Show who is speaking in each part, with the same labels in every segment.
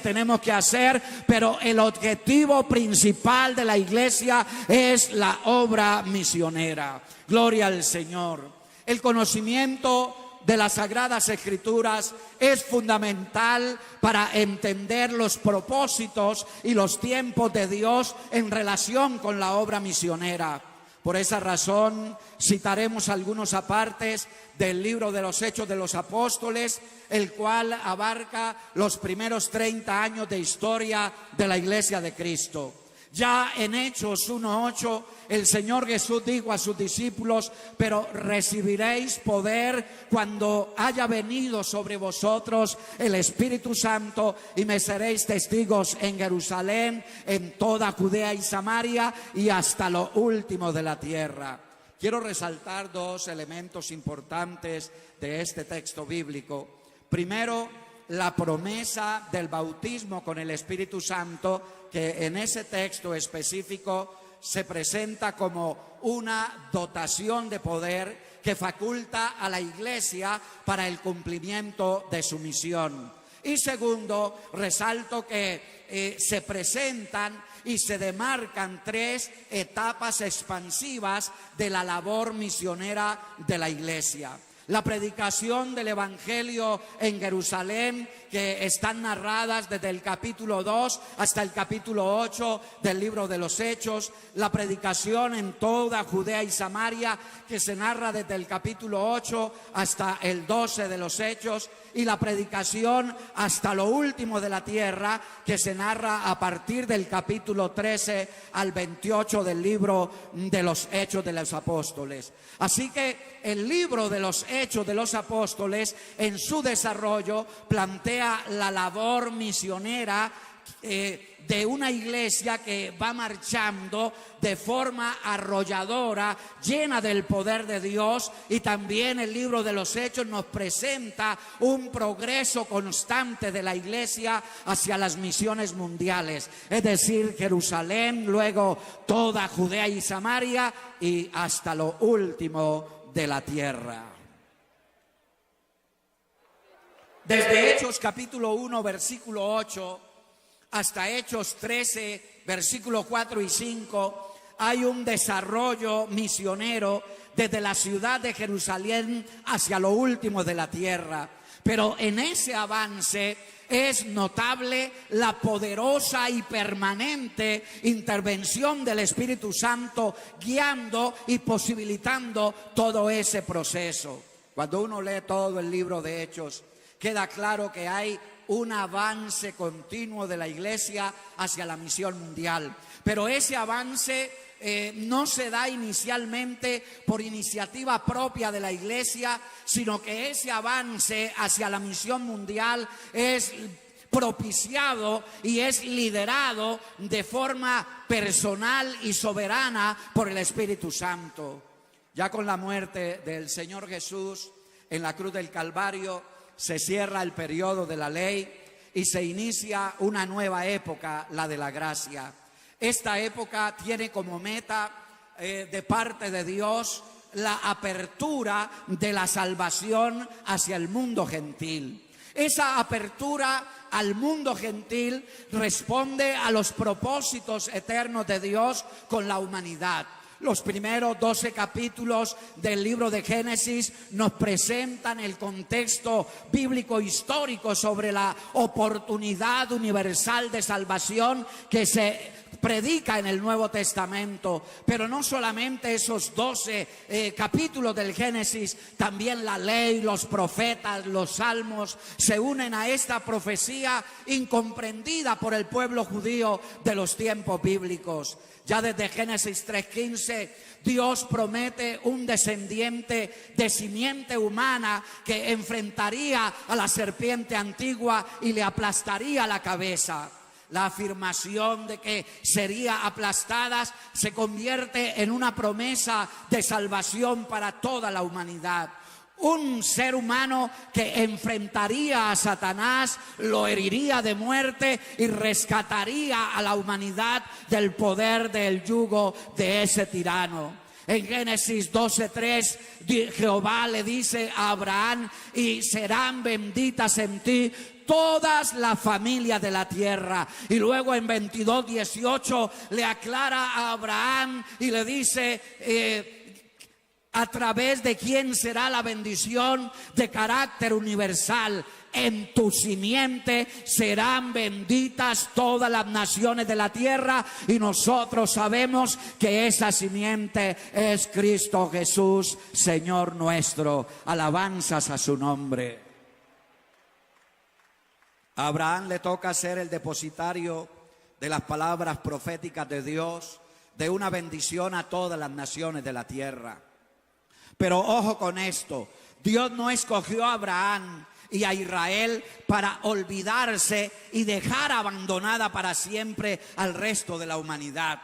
Speaker 1: tenemos que hacer, pero el objetivo principal de la iglesia es la obra misionera. Gloria al Señor. El conocimiento de las Sagradas Escrituras es fundamental para entender los propósitos y los tiempos de Dios en relación con la obra misionera. Por esa razón citaremos algunos apartes del libro de los Hechos de los Apóstoles, el cual abarca los primeros 30 años de historia de la Iglesia de Cristo. Ya en Hechos 1:8 el Señor Jesús dijo a sus discípulos: pero recibiréis poder cuando haya venido sobre vosotros el Espíritu Santo, y me seréis testigos en Jerusalén, en toda Judea y Samaria y hasta lo último de la tierra. Quiero resaltar dos elementos importantes de este texto bíblico. Primero, la promesa del bautismo con el Espíritu Santo, que en ese texto específico se presenta como una dotación de poder que faculta a la iglesia para el cumplimiento de su misión. Y segundo, resalto que se presentan y se demarcan tres etapas expansivas de la labor misionera de la iglesia. La predicación del Evangelio en Jerusalén, que están narradas desde el capítulo 2 hasta el capítulo 8 del libro de los Hechos. La predicación en toda Judea y Samaria, que se narra desde el capítulo 8 hasta el 12 de los Hechos. Y la predicación hasta lo último de la tierra, que se narra a partir del capítulo 13 al 28 del libro de los Hechos de los Apóstoles. Así que el libro de los Hechos de los Apóstoles, en su desarrollo, plantea la labor misionera de una iglesia que va marchando de forma arrolladora, llena del poder de Dios. Y también el libro de los Hechos nos presenta un progreso constante de la iglesia hacia las misiones mundiales, es decir, Jerusalén, luego toda Judea y Samaria y hasta lo último de la tierra. Desde Hechos capítulo 1 versículo 8 hasta Hechos 13 versículos 4 y 5 hay un desarrollo misionero desde la ciudad de Jerusalén hacia lo último de la tierra. Pero en ese avance es notable la poderosa y permanente intervención del Espíritu Santo, guiando y posibilitando todo ese proceso. Cuando uno lee todo el libro de Hechos, queda claro que hay un avance continuo de la iglesia hacia la misión mundial. Pero ese avance no se da inicialmente por iniciativa propia de la iglesia, sino que ese avance hacia la misión mundial es propiciado y es liderado de forma personal y soberana por el Espíritu Santo. Ya con la muerte del Señor Jesús en la cruz del Calvario, se cierra el periodo de la ley y se inicia una nueva época, la de la gracia. Esta época tiene como meta de parte de Dios la apertura de la salvación hacia el mundo gentil. Esa apertura al mundo gentil responde a los propósitos eternos de Dios con la humanidad. Los primeros 12 capítulos del libro de Génesis nos presentan el contexto bíblico histórico sobre la oportunidad universal de salvación que se predica en el Nuevo Testamento. Pero no solamente esos 12 capítulos del Génesis, también la ley, los profetas, los salmos se unen a esta profecía incomprendida por el pueblo judío de los tiempos bíblicos. Ya desde Génesis 3:15, Dios promete un descendiente de simiente humana que enfrentaría a la serpiente antigua y le aplastaría la cabeza. La afirmación de que sería aplastadas se convierte en una promesa de salvación para toda la humanidad. Un ser humano que enfrentaría a Satanás, lo heriría de muerte y rescataría a la humanidad del poder del yugo de ese tirano. En Génesis 12:3, Jehová le dice a Abraham: y serán benditas en ti todas las familias de la tierra. Y luego en 22:18 le aclara a Abraham y le dice a través de quién será la bendición de carácter universal. En tu simiente serán benditas todas las naciones de la tierra, y nosotros sabemos que esa simiente es Cristo Jesús, Señor nuestro. Alabanzas a su nombre. A Abraham le toca ser el depositario de las palabras proféticas de Dios, de una bendición a todas las naciones de la tierra. Pero ojo con esto, Dios no escogió a Abraham y a Israel para olvidarse y dejar abandonada para siempre al resto de la humanidad.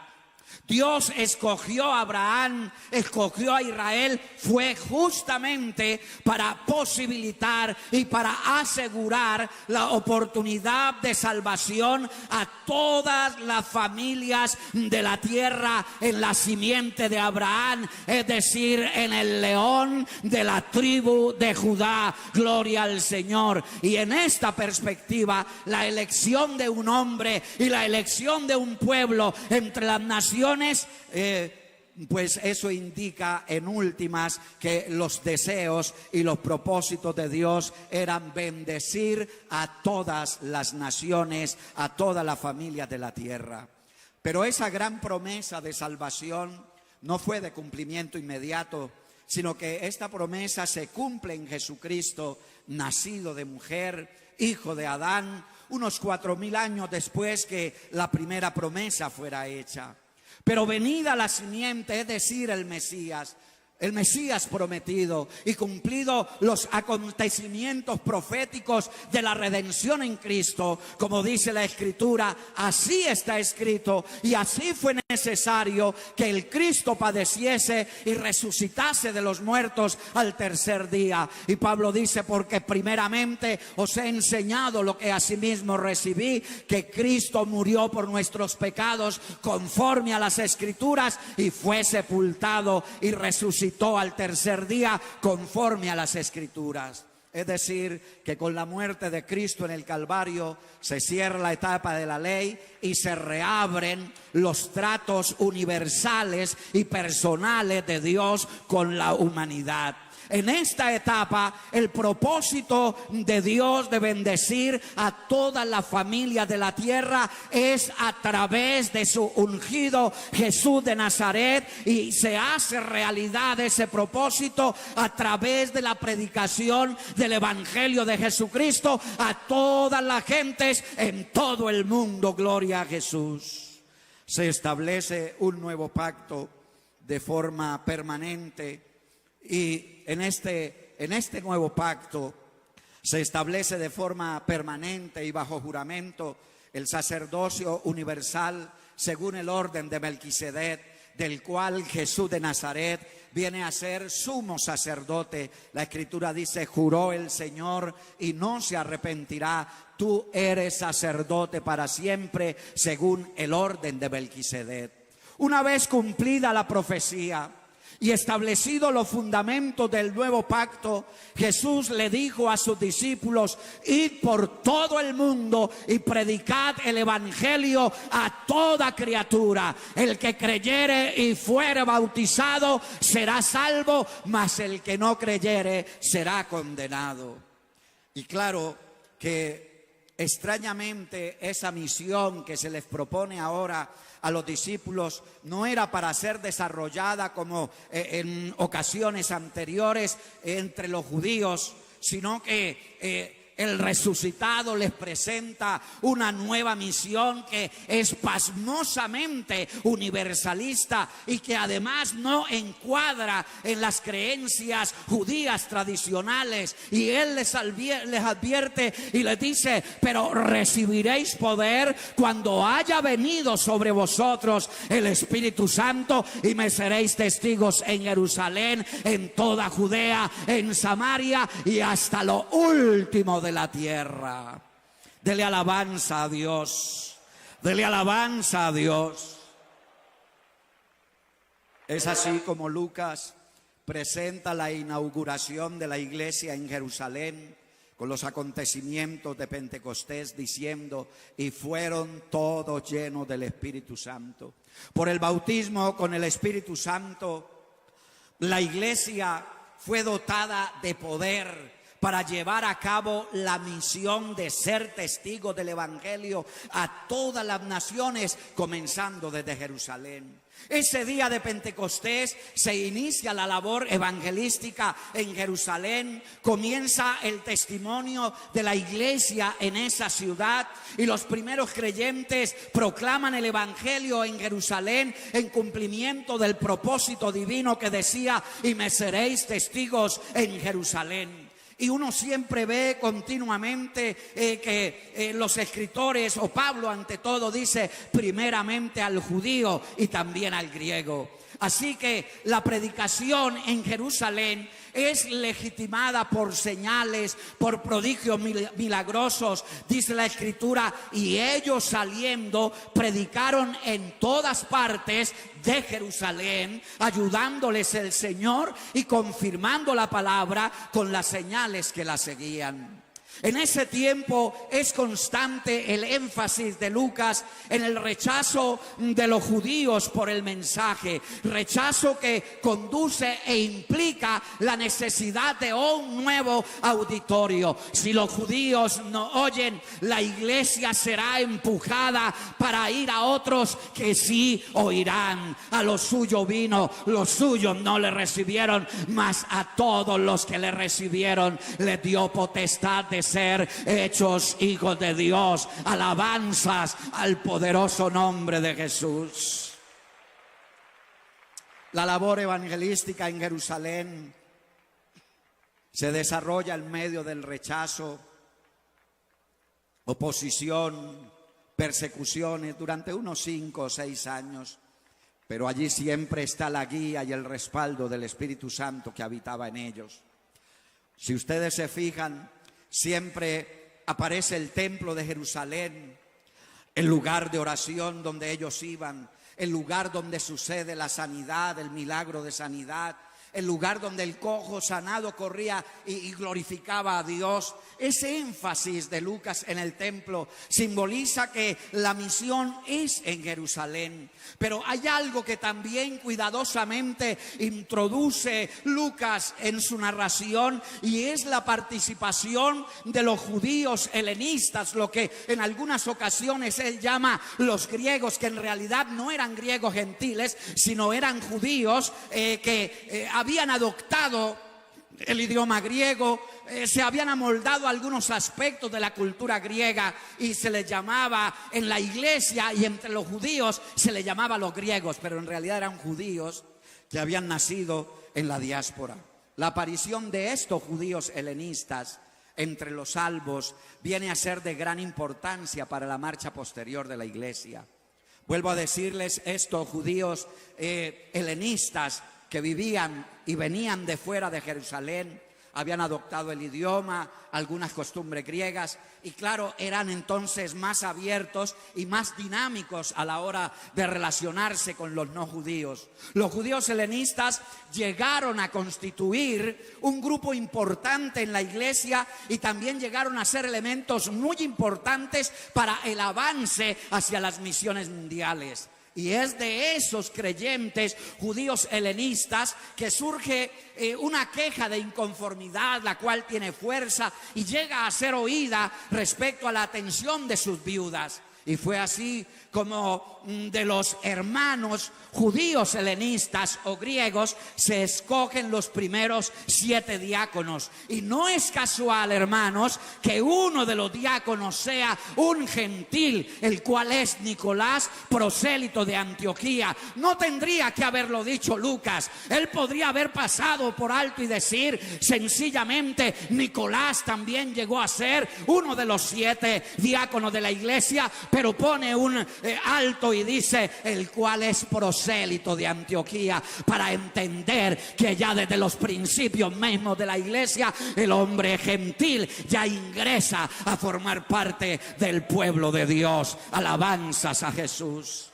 Speaker 1: Dios escogió a Abraham, escogió a Israel, fue justamente para posibilitar y para asegurar la oportunidad de salvación a todas las familias de la tierra en la simiente de Abraham, es decir, en el león de la tribu de Judá. Gloria al Señor. Y en esta perspectiva, la elección de un hombre y la elección de un pueblo entre las naciones, pues eso indica en últimas que los deseos y los propósitos de Dios eran bendecir a todas las naciones, a todas las familias de la tierra. Pero esa gran promesa de salvación no fue de cumplimiento inmediato, sino que esta promesa se cumple en Jesucristo, nacido de mujer, hijo de Adán, unos 4000 años después que la primera promesa fuera hecha. Pero venida la simiente, es decir, el Mesías prometido, y cumplido los acontecimientos proféticos de la redención en Cristo, como dice la Escritura, así está escrito, y así fue necesario que el Cristo padeciese y resucitase de los muertos al tercer día. Y Pablo dice, porque primeramente os he enseñado lo que asimismo recibí, que Cristo murió por nuestros pecados conforme a las Escrituras, y fue sepultado y resucitó al tercer día conforme a las Escrituras. Es decir, que con la muerte de Cristo en el Calvario se cierra la etapa de la ley y se reabren los tratos universales y personales de Dios con la humanidad. En esta etapa, el propósito de Dios de bendecir a todas las familias de la tierra es a través de su ungido Jesús de Nazaret, y se hace realidad ese propósito a través de la predicación del Evangelio de Jesucristo a todas las gentes en todo el mundo. Gloria a Jesús. Se establece un nuevo pacto de forma permanente. Y en este nuevo pacto se establece de forma permanente y bajo juramento el sacerdocio universal según el orden de Melquisedec, del cual Jesús de Nazaret viene a ser sumo sacerdote. La Escritura dice, juró el Señor y no se arrepentirá, tú eres sacerdote para siempre según el orden de Melquisedec. Una vez cumplida la profecía y establecido los fundamentos del nuevo pacto, Jesús le dijo a sus discípulos, id por todo el mundo y predicad el evangelio a toda criatura. El que creyere y fuere bautizado será salvo, mas el que no creyere será condenado. Y claro que extrañamente esa misión que se les propone ahora a los discípulos no era para ser desarrollada como en ocasiones anteriores entre los judíos, sino que el resucitado les presenta una nueva misión que es pasmosamente universalista y que además no encuadra en las creencias judías tradicionales. Y Él les advierte y les dice, pero recibiréis poder cuando haya venido sobre vosotros el Espíritu Santo, y me seréis testigos en Jerusalén, en toda Judea, en Samaria y hasta lo último de la tierra. Dele alabanza a Dios. Dele alabanza a Dios. Es así como Lucas presenta la inauguración de la iglesia en Jerusalén con los acontecimientos de Pentecostés, diciendo: y fueron todos llenos del Espíritu Santo. Por el bautismo con el Espíritu Santo, la iglesia fue dotada de poder para llevar a cabo la misión de ser testigos del Evangelio a todas las naciones, comenzando desde Jerusalén. Ese día de Pentecostés se inicia la labor evangelística en Jerusalén, comienza el testimonio de la iglesia en esa ciudad y los primeros creyentes proclaman el Evangelio en Jerusalén en cumplimiento del propósito divino que decía: y me seréis testigos en Jerusalén. Y uno siempre ve continuamente que los escritores, o Pablo ante todo, dice primeramente al judío y también al griego. Así que la predicación en Jerusalén es legitimada por señales, por prodigios milagrosos, dice la Escritura, y ellos saliendo predicaron en todas partes de Jerusalén, ayudándoles el Señor y confirmando la palabra con las señales que la seguían. En ese tiempo es constante el énfasis de Lucas en el rechazo de los judíos por el mensaje, rechazo que conduce e implica la necesidad de un nuevo auditorio. Si los judíos no oyen, la iglesia será empujada para ir a otros que sí oirán. A lo suyo vino, los suyos no le recibieron, mas a todos los que le recibieron les dio potestad de ser hechos hijos de Dios. Alabanzas al poderoso nombre de Jesús. La labor evangelística en Jerusalén se desarrolla en medio del rechazo, oposición, persecuciones durante unos 5 o 6 años, pero allí siempre está la guía y el respaldo del Espíritu Santo que habitaba en ellos. Si ustedes se fijan, siempre aparece el templo de Jerusalén, el lugar de oración donde ellos iban, el lugar donde sucede la sanidad, el milagro de sanidad, el lugar donde el cojo sanado corría y glorificaba a Dios. Ese énfasis de Lucas en el templo simboliza que la misión es en Jerusalén. Pero hay algo que también cuidadosamente introduce Lucas en su narración, y es la participación de los judíos helenistas, lo que en algunas ocasiones él llama los griegos, que en realidad no eran griegos gentiles, sino eran judíos que habían adoptado el idioma griego, se habían amoldado algunos aspectos de la cultura griega y se les llamaba en la iglesia y entre los judíos se les llamaba los griegos, pero en realidad eran judíos que habían nacido en la diáspora. La aparición de estos judíos helenistas entre los salvos viene a ser de gran importancia para la marcha posterior de la iglesia. Vuelvo a decirles, estos judíos helenistas que vivían y venían de fuera de Jerusalén, habían adoptado el idioma, algunas costumbres griegas, y claro, eran entonces más abiertos y más dinámicos a la hora de relacionarse con los no judíos. Los judíos helenistas llegaron a constituir un grupo importante en la iglesia y también llegaron a ser elementos muy importantes para el avance hacia las misiones mundiales. Y es de esos creyentes judíos helenistas que surge una queja de inconformidad, la cual tiene fuerza y llega a ser oída respecto a la atención de sus viudas. Y fue así como de los hermanos judíos helenistas o griegos se escogen los primeros 7 diáconos. Y no es casual, hermanos, que uno de los diáconos sea un gentil, el cual es Nicolás, prosélito de Antioquía. No tendría que haberlo dicho Lucas. Él podría haber pasado por alto y decir sencillamente: Nicolás también llegó a ser uno de los 7 diáconos de la iglesia, pero pone un alto y dice: el cual es prosélito de Antioquía, para entender que ya desde los principios mismos de la iglesia el hombre gentil ya ingresa a formar parte del pueblo de Dios. Alabanzas a Jesús.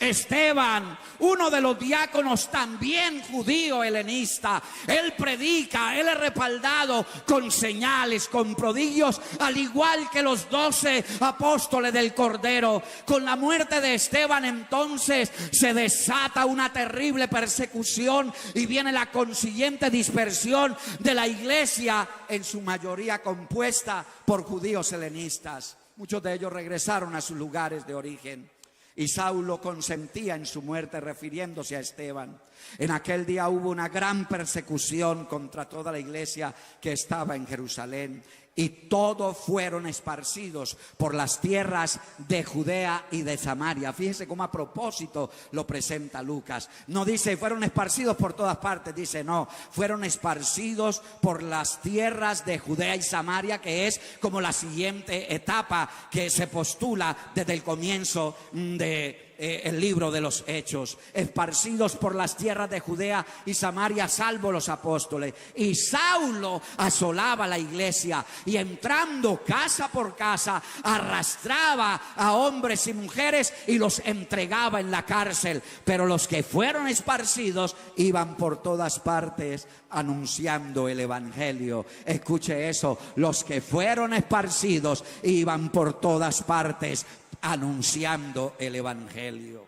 Speaker 1: Esteban, uno de los diáconos también judío helenista. Él predica, él es respaldado con señales, con prodigios, al igual que los 12 apóstoles del Cordero. Con la muerte de Esteban entonces se desata una terrible persecución y viene la consiguiente dispersión de la iglesia, en su mayoría compuesta por judíos helenistas. Muchos de ellos regresaron a sus lugares de origen. Y Saulo consentía en su muerte, refiriéndose a Esteban. En aquel día hubo una gran persecución contra toda la iglesia que estaba en Jerusalén, y todos fueron esparcidos por las tierras de Judea y de Samaria. Fíjese cómo a propósito lo presenta Lucas. No dice fueron esparcidos por todas partes, dice no, fueron esparcidos por las tierras de Judea y Samaria, que es como la siguiente etapa que se postula desde el comienzo de el libro de los Hechos. Esparcidos por las tierras de Judea y Samaria, salvo los apóstoles. Y Saulo asolaba la iglesia, y entrando casa por casa arrastraba a hombres y mujeres y los entregaba en la cárcel. Pero los que fueron esparcidos iban por todas partes anunciando el evangelio. Escuche eso, los que fueron esparcidos iban por todas partes anunciando el evangelio.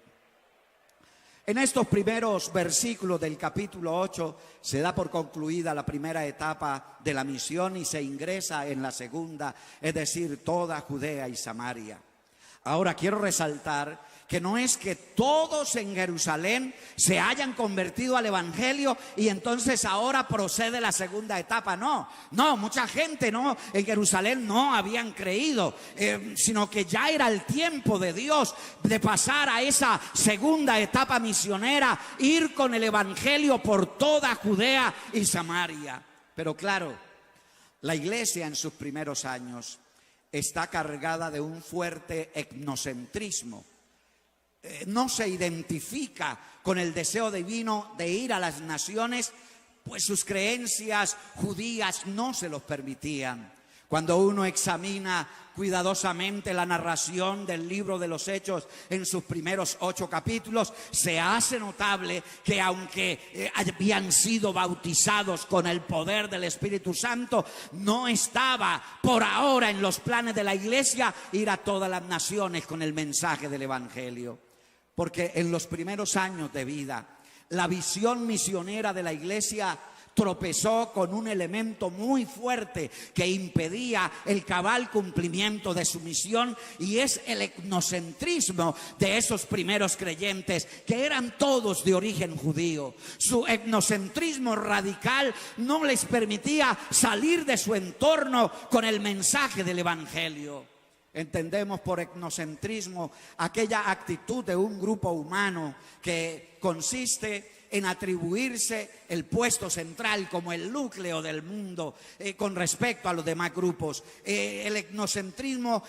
Speaker 1: En estos primeros versículos del capítulo 8 se da por concluida la primera etapa de la misión y se ingresa en la segunda, es decir, toda Judea y Samaria. Ahora quiero resaltar que no es que todos en Jerusalén se hayan convertido al evangelio y entonces ahora procede la segunda etapa. No, mucha gente en Jerusalén no habían creído, sino que ya era el tiempo de Dios de pasar a esa segunda etapa misionera, ir con el evangelio por toda Judea y Samaria. Pero claro, la iglesia en sus primeros años está cargada de un fuerte etnocentrismo. No se identifica con el deseo divino de ir a las naciones, pues sus creencias judías no se los permitían. Cuando uno examina cuidadosamente la narración del libro de los Hechos en sus primeros 8 capítulos, se hace notable que aunque habían sido bautizados con el poder del Espíritu Santo, no estaba por ahora en los planes de la iglesia ir a todas las naciones con el mensaje del evangelio. Porque en los primeros años de vida, la visión misionera de la iglesia tropezó con un elemento muy fuerte que impedía el cabal cumplimiento de su misión, y es el etnocentrismo de esos primeros creyentes, que eran todos de origen judío. Su etnocentrismo radical no les permitía salir de su entorno con el mensaje del evangelio. Entendemos por etnocentrismo aquella actitud de un grupo humano que consiste en atribuirse el puesto central como el núcleo del mundo con respecto a los demás grupos. El etnocentrismo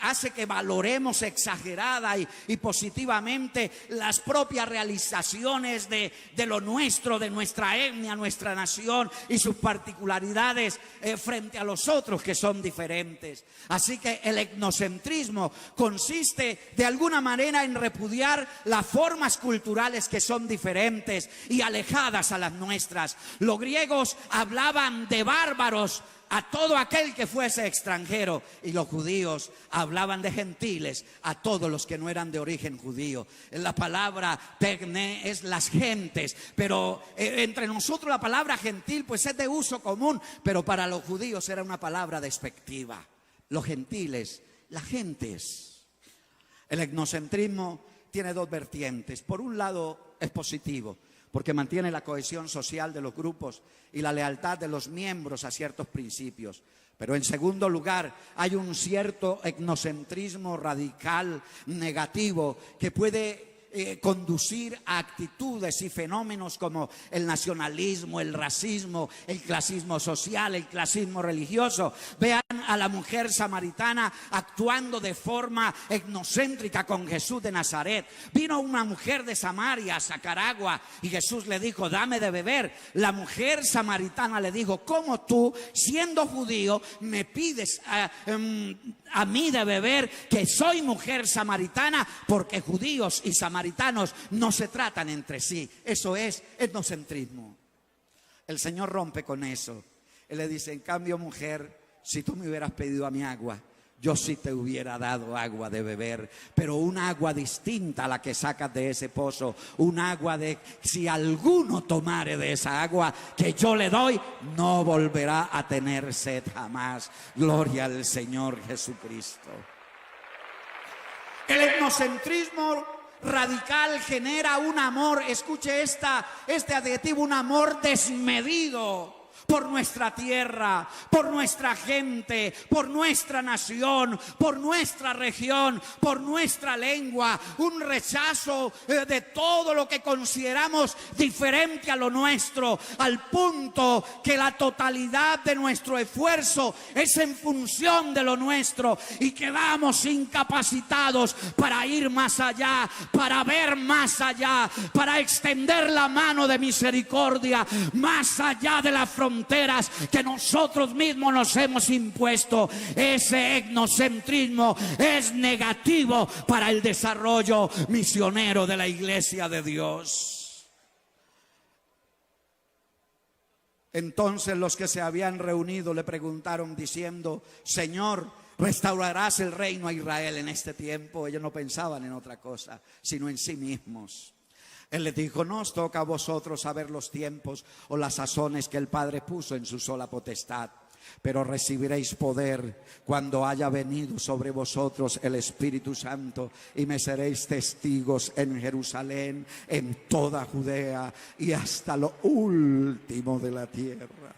Speaker 1: hace que valoremos exagerada y positivamente las propias realizaciones de lo nuestro, de nuestra etnia, nuestra nación y sus particularidades frente a los otros que son diferentes. Así que el etnocentrismo consiste de alguna manera en repudiar las formas culturales que son diferentes y alejadas a las nuestras. Los griegos hablaban de bárbaros a todo aquel que fuese extranjero, y los judíos hablaban de gentiles a todos los que no eran de origen judío. La palabra tecne es las gentes, pero entre nosotros la palabra gentil pues es de uso común, pero para los judíos era una palabra despectiva. Los gentiles, las gentes. El etnocentrismo tiene dos vertientes. Por un lado es positivo, porque mantiene la cohesión social de los grupos y la lealtad de los miembros a ciertos principios. Pero en segundo lugar, hay un cierto etnocentrismo radical, negativo, que puede conducir a actitudes y fenómenos como el nacionalismo, el racismo, el clasismo social, el clasismo religioso. Vean a la mujer samaritana actuando de forma etnocéntrica con Jesús de Nazaret. Vino una mujer de Samaria a sacar agua y Jesús le dijo, dame de beber. La mujer samaritana le dijo, ¿cómo tú, siendo judío, me pides a mí de beber, que soy mujer samaritana? Porque judíos y samaritanos samaritanos no se tratan entre sí. Eso es etnocentrismo. El Señor rompe con eso. Él le dice: en cambio, mujer, si tú me hubieras pedido a mí agua, yo sí te hubiera dado agua de beber, pero un agua distinta a la que sacas de ese pozo, un agua de si alguno tomare de esa agua que yo le doy, no volverá a tener sed jamás. Gloria al Señor Jesucristo. El etnocentrismo radical genera un amor, escuche este adjetivo, un amor desmedido por nuestra tierra, por nuestra gente, por nuestra nación, por nuestra región, por nuestra lengua, un rechazo de todo lo que consideramos diferente a lo nuestro, al punto que la totalidad de nuestro esfuerzo es en función de lo nuestro y quedamos incapacitados para ir más allá, para ver más allá, para extender la mano de misericordia más allá de la frontera que nosotros mismos nos hemos impuesto. Ese etnocentrismo es negativo para el desarrollo misionero de la iglesia de Dios. Entonces los que se habían reunido le preguntaron diciendo: Señor, ¿restaurarás el reino a Israel en este tiempo? Ellos no pensaban en otra cosa, sino en sí mismos. Él les dijo: no os toca a vosotros saber los tiempos o las sazones que el Padre puso en su sola potestad, pero recibiréis poder cuando haya venido sobre vosotros el Espíritu Santo, y me seréis testigos en Jerusalén, en toda Judea y hasta lo último de la tierra.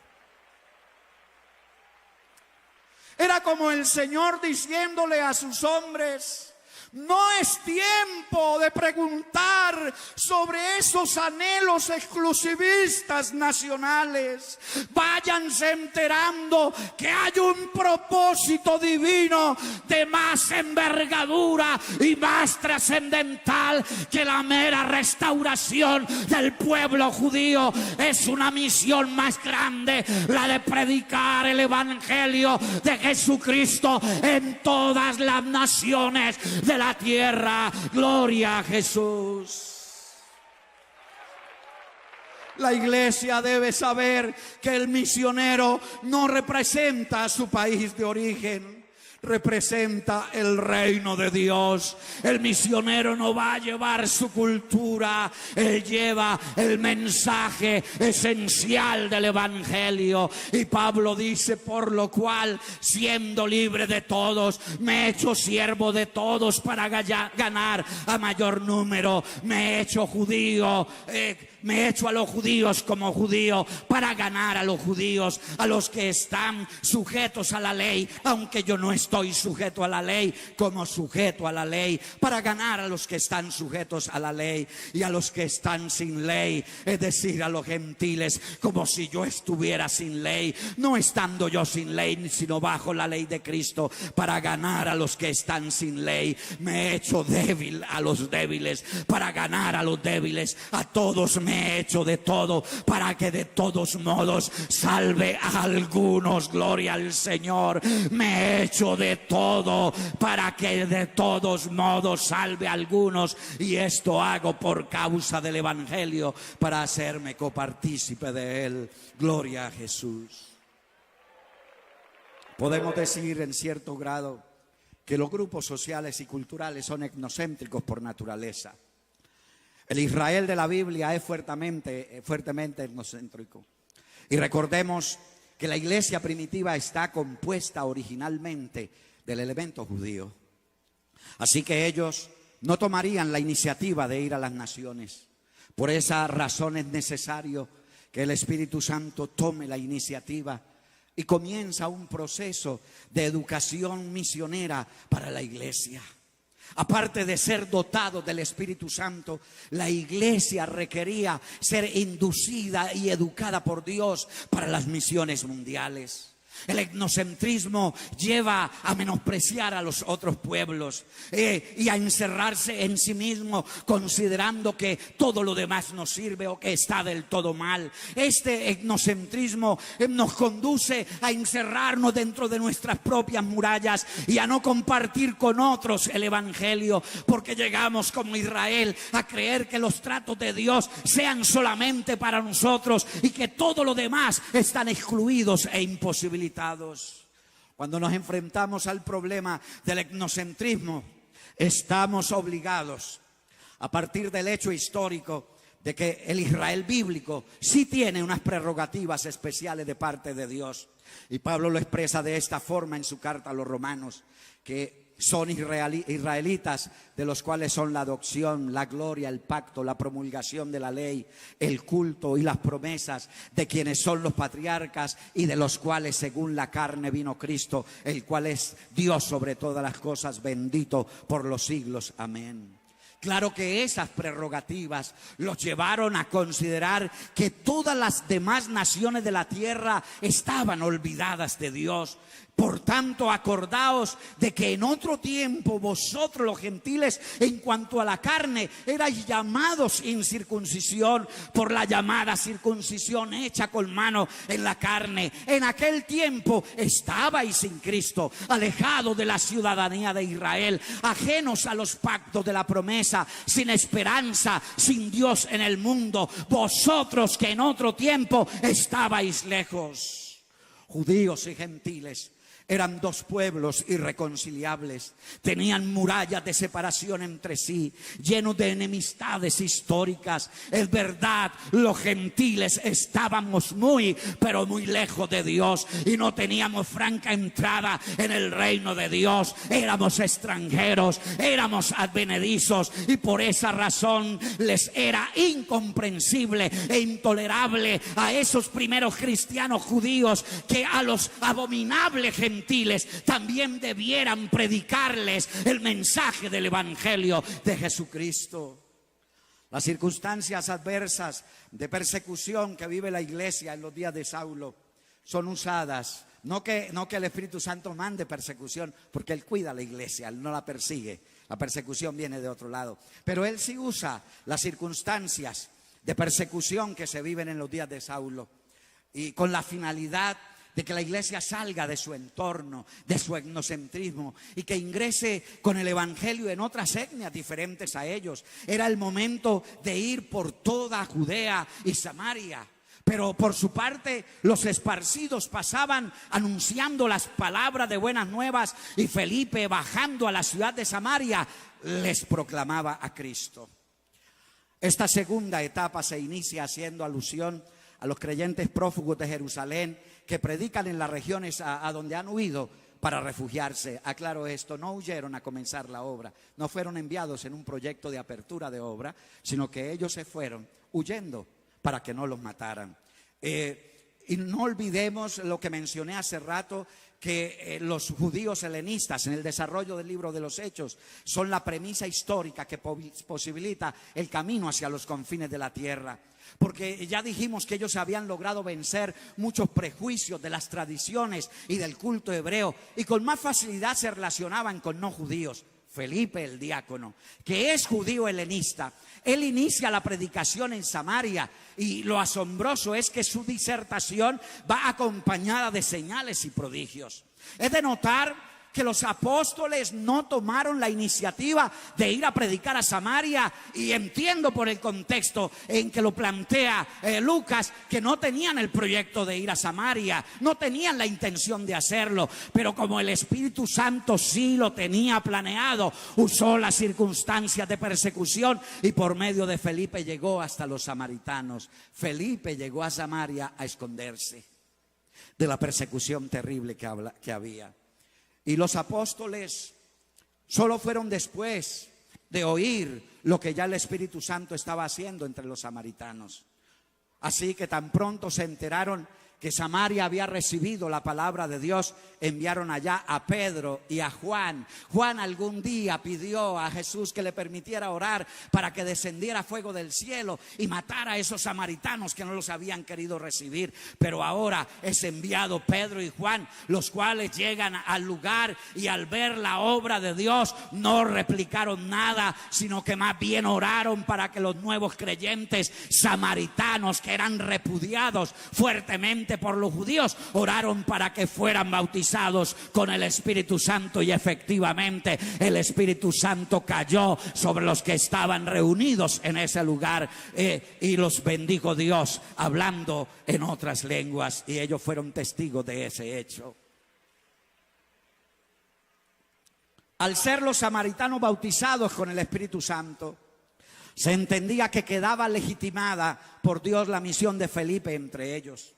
Speaker 1: Era como el Señor diciéndole a sus hombres: no es tiempo de preguntar sobre esos anhelos exclusivistas nacionales. Váyanse enterando que hay un propósito divino de más envergadura y más trascendental que la mera restauración del pueblo judío. Es una misión más grande, la de predicar el evangelio de Jesucristo en todas las naciones de la tierra. Gloria a Jesús. La iglesia debe saber que el misionero no representa a su país de origen, representa el reino de Dios. El misionero no va a llevar su cultura, él lleva el mensaje esencial del evangelio. Y Pablo dice: por lo cual, siendo libre de todos, me he hecho siervo de todos para ganar a mayor número. Me he hecho judío, me he hecho a los judíos como judío para ganar a los judíos, a los que están sujetos a la ley, aunque yo no estoy sujeto a la ley, como sujeto a la ley, para ganar a los que están sujetos a la ley y a los que están sin ley, es decir, a los gentiles, como si yo estuviera sin ley, no estando yo sin ley, sino bajo la ley de Cristo, para ganar a los que están sin ley. Me he hecho débil a los débiles para ganar a los débiles. A todos me he hecho de todo para que de todos modos salve a algunos. Gloria al Señor. Me he hecho de todo para que de todos modos salve a algunos, y esto hago por causa del evangelio, para hacerme copartícipe de él. Gloria a Jesús. Podemos decir en cierto grado que los grupos sociales y culturales son etnocéntricos por naturaleza. El Israel de la Biblia es fuertemente etnocéntrico. Y recordemos que la iglesia primitiva está compuesta originalmente del elemento judío. Así que ellos no tomarían la iniciativa de ir a las naciones. Por esa razón es necesario que el Espíritu Santo tome la iniciativa y comienza un proceso de educación misionera para la iglesia. Aparte de ser dotado del Espíritu Santo, la iglesia requería ser inducida y educada por Dios para las misiones mundiales. El etnocentrismo lleva a menospreciar a los otros pueblos y a encerrarse en sí mismo, considerando que todo lo demás no sirve o que está del todo mal. Este etnocentrismo nos conduce a encerrarnos dentro de nuestras propias murallas y a no compartir con otros el evangelio, porque llegamos como Israel a creer que los tratos de Dios sean solamente para nosotros y que todo lo demás están excluidos e imposibilitados. Cuando nos enfrentamos al problema del etnocentrismo, estamos obligados, a partir del hecho histórico de que el Israel bíblico sí tiene unas prerrogativas especiales de parte de Dios. Y Pablo lo expresa de esta forma en su carta a los romanos, que son israelitas, de los cuales son la adopción, la gloria, el pacto, la promulgación de la ley, el culto y las promesas, de quienes son los patriarcas y de los cuales según la carne vino Cristo, el cual es Dios sobre todas las cosas, bendito por los siglos. Amén. Claro que esas prerrogativas los llevaron a considerar que todas las demás naciones de la tierra estaban olvidadas de Dios. Por tanto, acordaos de que en otro tiempo vosotros los gentiles, en cuanto a la carne, erais llamados incircuncisión por la llamada circuncisión hecha con mano en la carne. En aquel tiempo estabais sin Cristo, alejados de la ciudadanía de Israel, ajenos a los pactos de la promesa, sin esperanza, sin Dios en el mundo. Vosotros que en otro tiempo estabais lejos. Judíos y gentiles eran dos pueblos irreconciliables, tenían murallas de separación entre sí, llenos de enemistades históricas. Es verdad, los gentiles estábamos muy, pero muy lejos de Dios y no teníamos franca entrada en el reino de Dios. Éramos extranjeros, éramos advenedizos y por esa razón les era incomprensible e intolerable a esos primeros cristianos judíos que a los abominables gentiles también debieran predicarles el mensaje del evangelio de Jesucristo. Las circunstancias adversas de persecución que vive la iglesia en los días de Saulo son usadas, no que el Espíritu Santo mande persecución, porque Él cuida a la iglesia, Él no la persigue, la persecución viene de otro lado, pero Él sí usa las circunstancias de persecución que se viven en los días de Saulo y con la finalidad de que la iglesia salga de su entorno, de su etnocentrismo y que ingrese con el evangelio en otras etnias diferentes a ellos. Era el momento de ir por toda Judea y Samaria. Pero por su parte los esparcidos pasaban anunciando las palabras de buenas nuevas y Felipe, bajando a la ciudad de Samaria, les proclamaba a Cristo. Esta segunda etapa se inicia haciendo alusión a los creyentes prófugos de Jerusalén que predican en las regiones a donde han huido para refugiarse. Aclaro esto, no huyeron a comenzar la obra, no fueron enviados en un proyecto de apertura de obra, sino que ellos se fueron huyendo para que no los mataran. Y no olvidemos lo que mencioné hace rato, que los judíos helenistas en el desarrollo del libro de los Hechos son la premisa histórica que posibilita el camino hacia los confines de la tierra. Porque ya dijimos que ellos habían logrado vencer muchos prejuicios de las tradiciones y del culto hebreo y con más facilidad se relacionaban con no judíos. Felipe el diácono, que es judío helenista, él inicia la predicación en Samaria y lo asombroso es que su disertación va acompañada de señales y prodigios. Es de notar que los apóstoles no tomaron la iniciativa de ir a predicar a Samaria, y entiendo por el contexto en que lo plantea Lucas que no tenían el proyecto de ir a Samaria, no tenían la intención de hacerlo, pero como el Espíritu Santo sí lo tenía planeado, usó las circunstancias de persecución y por medio de Felipe llegó hasta los samaritanos. Felipe llegó a Samaria a esconderse de la persecución terrible que había. Y los apóstoles solo fueron después de oír lo que ya el Espíritu Santo estaba haciendo entre los samaritanos. Así que tan pronto se enteraron que Samaria había recibido la palabra de Dios, enviaron allá a Pedro y a Juan. Juan algún día pidió a Jesús que le permitiera orar para que descendiera fuego del cielo y matara a esos samaritanos que no los habían querido recibir. Pero ahora es enviado Pedro y Juan, los cuales llegan al lugar y al ver la obra de Dios no replicaron nada, sino que más bien oraron para que los nuevos creyentes samaritanos, que eran repudiados fuertemente por los judíos, oraron para que fueran bautizados con el Espíritu Santo, y efectivamente el Espíritu Santo cayó sobre los que estaban reunidos en ese lugar, y los bendijo Dios hablando en otras lenguas, y ellos fueron testigos de ese hecho. Al ser los samaritanos bautizados con el Espíritu Santo, se entendía que quedaba legitimada por Dios la misión de Felipe entre ellos.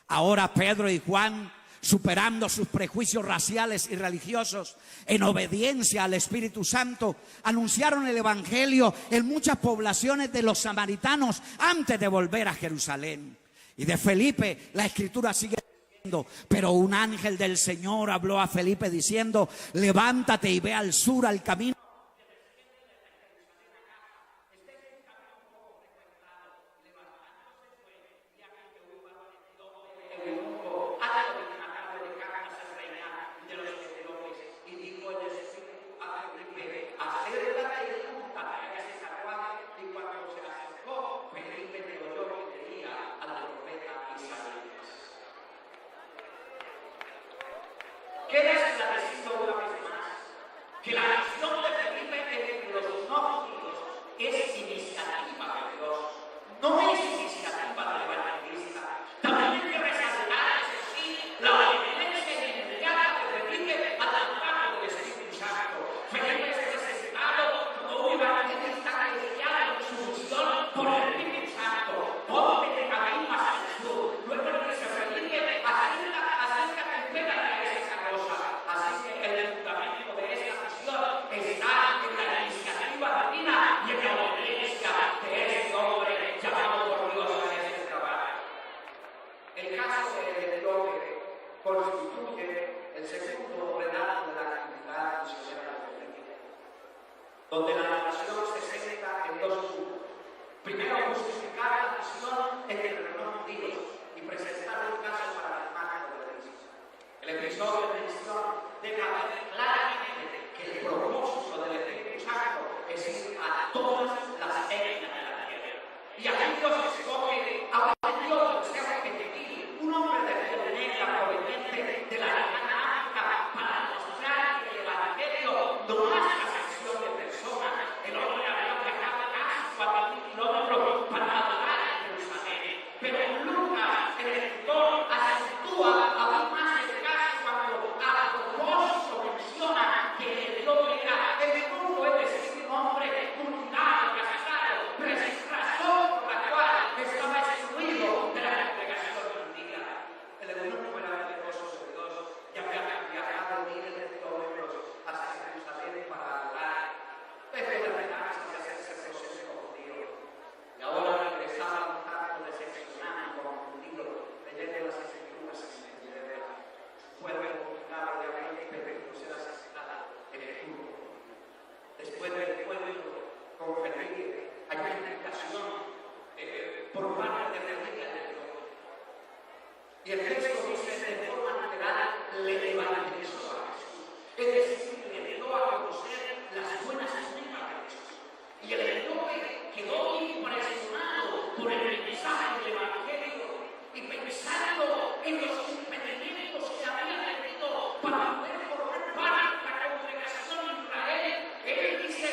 Speaker 1: Ahora Pedro y Juan, superando sus prejuicios raciales y religiosos, en obediencia al Espíritu Santo, anunciaron el Evangelio en muchas poblaciones de los samaritanos antes de volver a Jerusalén. Y de Felipe la Escritura sigue diciendo: pero un ángel del Señor habló a Felipe diciendo: levántate y ve al sur, al camino.
Speaker 2: ¿Qué es la decisión una vez más? Que la acción de Felipe entre los no judíos es iniciativa de Dios, no es iniciativa del evangelista. También hay que resaltar, es decir, la obediencia inmediata de Felipe al mandato del Espíritu Santo. Felipe es presentado como un evangelista cristiano en su función por el Espíritu Santo. Ponte de camino hacia el sur. Luego dice Felipe: acércate y pégate a esa cosa. Así que el fundamento de esta misión está en la iniciativa divina y en la obediencia de ese hombre llamado por Dios a ese trabajo. El caso del Etíope constituye el segundo relato de la actividad misionera de Felipe, donde la narración se centra en dos puntos. Primero, justificar la misión entre los no judíos y presentar un caso paradigmático de Cristo. El episodio de misión deja ver claramente que el propósito del Espíritu Santo es ir a todas las etnias de la tierra. Y aquí Dios escoge a un Etíope, o sea, un hombre de piel negra proveniente de la lejana África, para demostrar que el Evangelio no hace acepción de personas. El hombre había viajado casi 4.000 kilómetros para adorar en Jerusalén. Pero en Lucas, el escritor acentúa aún más el caso cuando a propósito menciona que el Etíope era el mundo, es decir, un hombre cultivado, casado, razón por la cual estaba excluido de la congregación judía. El eunuco era temeroso de Dios y había viajado miles de kilómetros hasta Jerusalén para adorar. Pero la amenaza de hacerse proceso judío. Y ahora regresaba un tanto decepcionado como judío, leyendo las escrituras en Ginebra. Fue revolucionado de haber impedido ser asesinado en el turco. Después del encuentro con Felipe, hay una implicación por parte de Felipe de Dios. Y el texto dice: de forma literal, le evangelizó a Jesús. Es decir, le dio a conocer las buenas nuevas de Jesús. Y el Etíope quedó impresionado por el mensaje del Evangelio y pensando en los impedimentos que había tenido para poder formar parte de la congregación de Israel, él dice: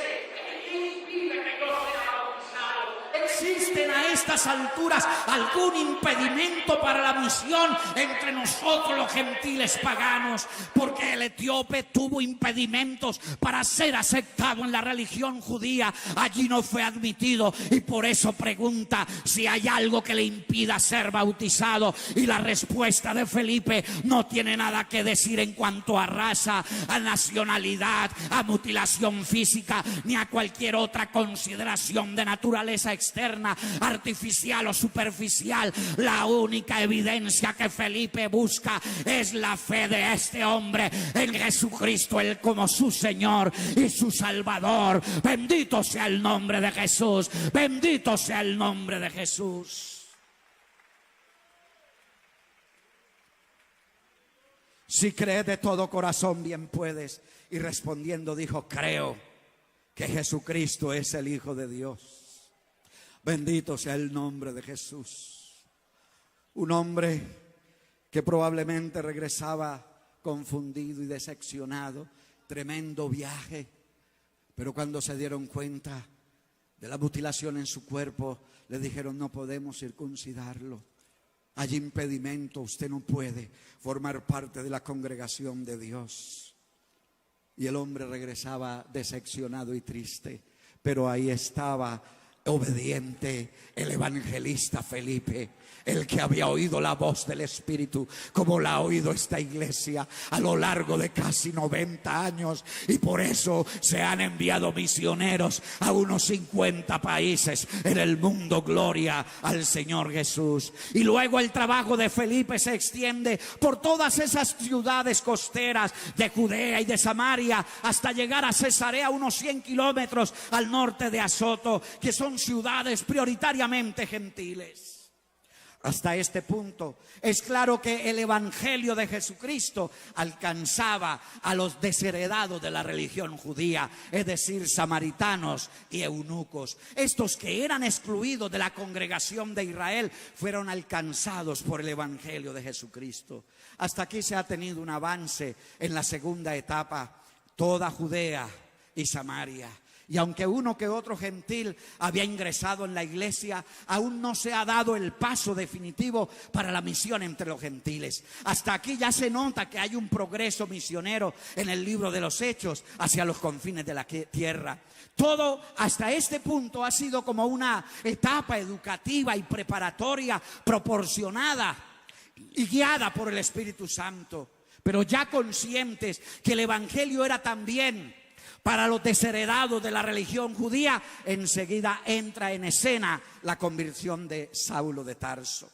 Speaker 2: ¿qué impide que yo sea bautizado?
Speaker 1: ¿Existen a estas alturas algún impedimento para la misión entre nosotros los gentiles paganos? Porque el etíope tuvo impedimentos para ser aceptado en la religión judía. Allí no fue admitido y por eso pregunta si hay algo que le impida ser bautizado. Y la respuesta de Felipe no tiene nada que decir en cuanto a raza, a nacionalidad, a mutilación física, ni a cualquier otra consideración de naturaleza externa al artificial o superficial. La única evidencia que Felipe busca es la fe de este hombre en Jesucristo, Él como su Señor y su Salvador. Bendito sea el nombre de Jesús, bendito sea el nombre de Jesús. Si crees de todo corazón, bien puedes. Y respondiendo dijo: creo que Jesucristo es el Hijo de Dios. Bendito sea el nombre de Jesús. Un hombre que probablemente regresaba confundido y decepcionado. Tremendo viaje. Pero cuando se dieron cuenta de la mutilación en su cuerpo, le dijeron: no podemos circuncidarlo. Hay impedimento, usted no puede formar parte de la congregación de Dios. Y el hombre regresaba decepcionado y triste, pero ahí estaba obediente el evangelista Felipe, el que había oído la voz del Espíritu como la ha oído esta iglesia a lo largo de casi 90 años, y por eso se han enviado misioneros a unos 50 países en el mundo. Gloria al Señor Jesús. Y luego el trabajo de Felipe se extiende por todas esas ciudades costeras de Judea y de Samaria hasta llegar a Cesarea, unos 100 kilómetros al norte de Azoto, que son ciudades prioritariamente gentiles. Hasta este punto es claro que el evangelio de Jesucristo alcanzaba a los desheredados de la religión judía, es decir, samaritanos y eunucos. Estos que eran excluidos de la congregación de Israel fueron alcanzados por el evangelio de Jesucristo. Hasta aquí se ha tenido un avance en la segunda etapa, toda Judea y Samaria. Y aunque uno que otro gentil había ingresado en la iglesia, aún no se ha dado el paso definitivo para la misión entre los gentiles. Hasta aquí ya se nota que hay un progreso misionero en el libro de los Hechos hacia los confines de la tierra. Todo hasta este punto ha sido como una etapa educativa y preparatoria proporcionada y guiada por el Espíritu Santo. Pero ya conscientes que el evangelio era también para los desheredados de la religión judía, enseguida entra en escena la conversión de Saulo de Tarso.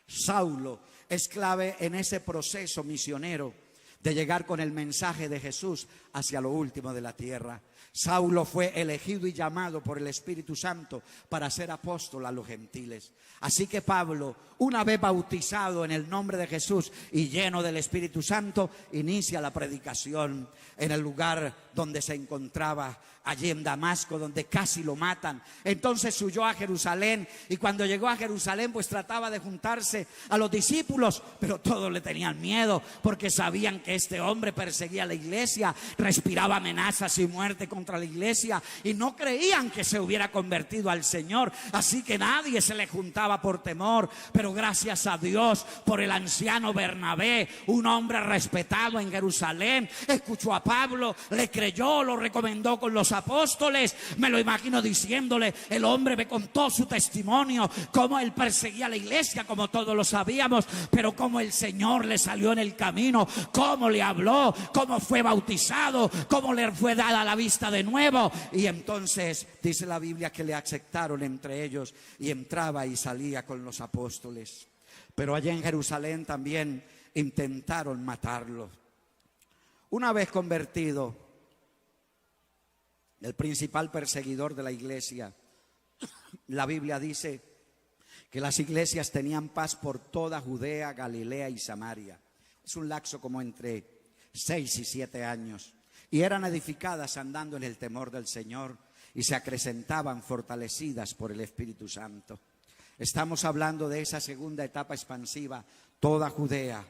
Speaker 1: Saulo es clave en ese proceso misionero de llegar con el mensaje de Jesús hacia lo último de la tierra. Saulo fue elegido y llamado por el Espíritu Santo para ser apóstol a los gentiles. Así que Pablo, una vez bautizado en el nombre de Jesús y lleno del Espíritu Santo, inicia la predicación en el lugar donde se encontraba, allí en Damasco, donde casi lo matan. Entonces huyó a Jerusalén, y cuando llegó a Jerusalén pues trataba de juntarse a los discípulos, pero todos le tenían miedo porque sabían que este hombre perseguía la iglesia, respiraba amenazas y muerte contra la iglesia, y no creían que se hubiera convertido al Señor. Así que nadie se le juntaba por temor. Pero gracias a Dios por el anciano Bernabé, un hombre respetado en Jerusalén, escuchó a Pablo, le creyó, lo recomendó con los apóstoles. Me lo imagino diciéndole: el hombre me contó su testimonio, cómo él perseguía la iglesia, como todos lo sabíamos, pero cómo el Señor le salió en el camino, cómo le habló, cómo fue bautizado, cómo le fue dada la vista de nuevo. Y entonces dice la Biblia que le aceptaron entre ellos, y entraba y salía con los apóstoles. Pero allá en Jerusalén también intentaron matarlo. Una vez convertido, el principal perseguidor de la iglesia, la Biblia dice que las iglesias tenían paz por toda Judea, Galilea y Samaria. Es un lapso como entre 6 y 7 años. Y eran edificadas andando en el temor del Señor, y se acrecentaban fortalecidas por el Espíritu Santo. Estamos hablando de esa segunda etapa expansiva, toda Judea,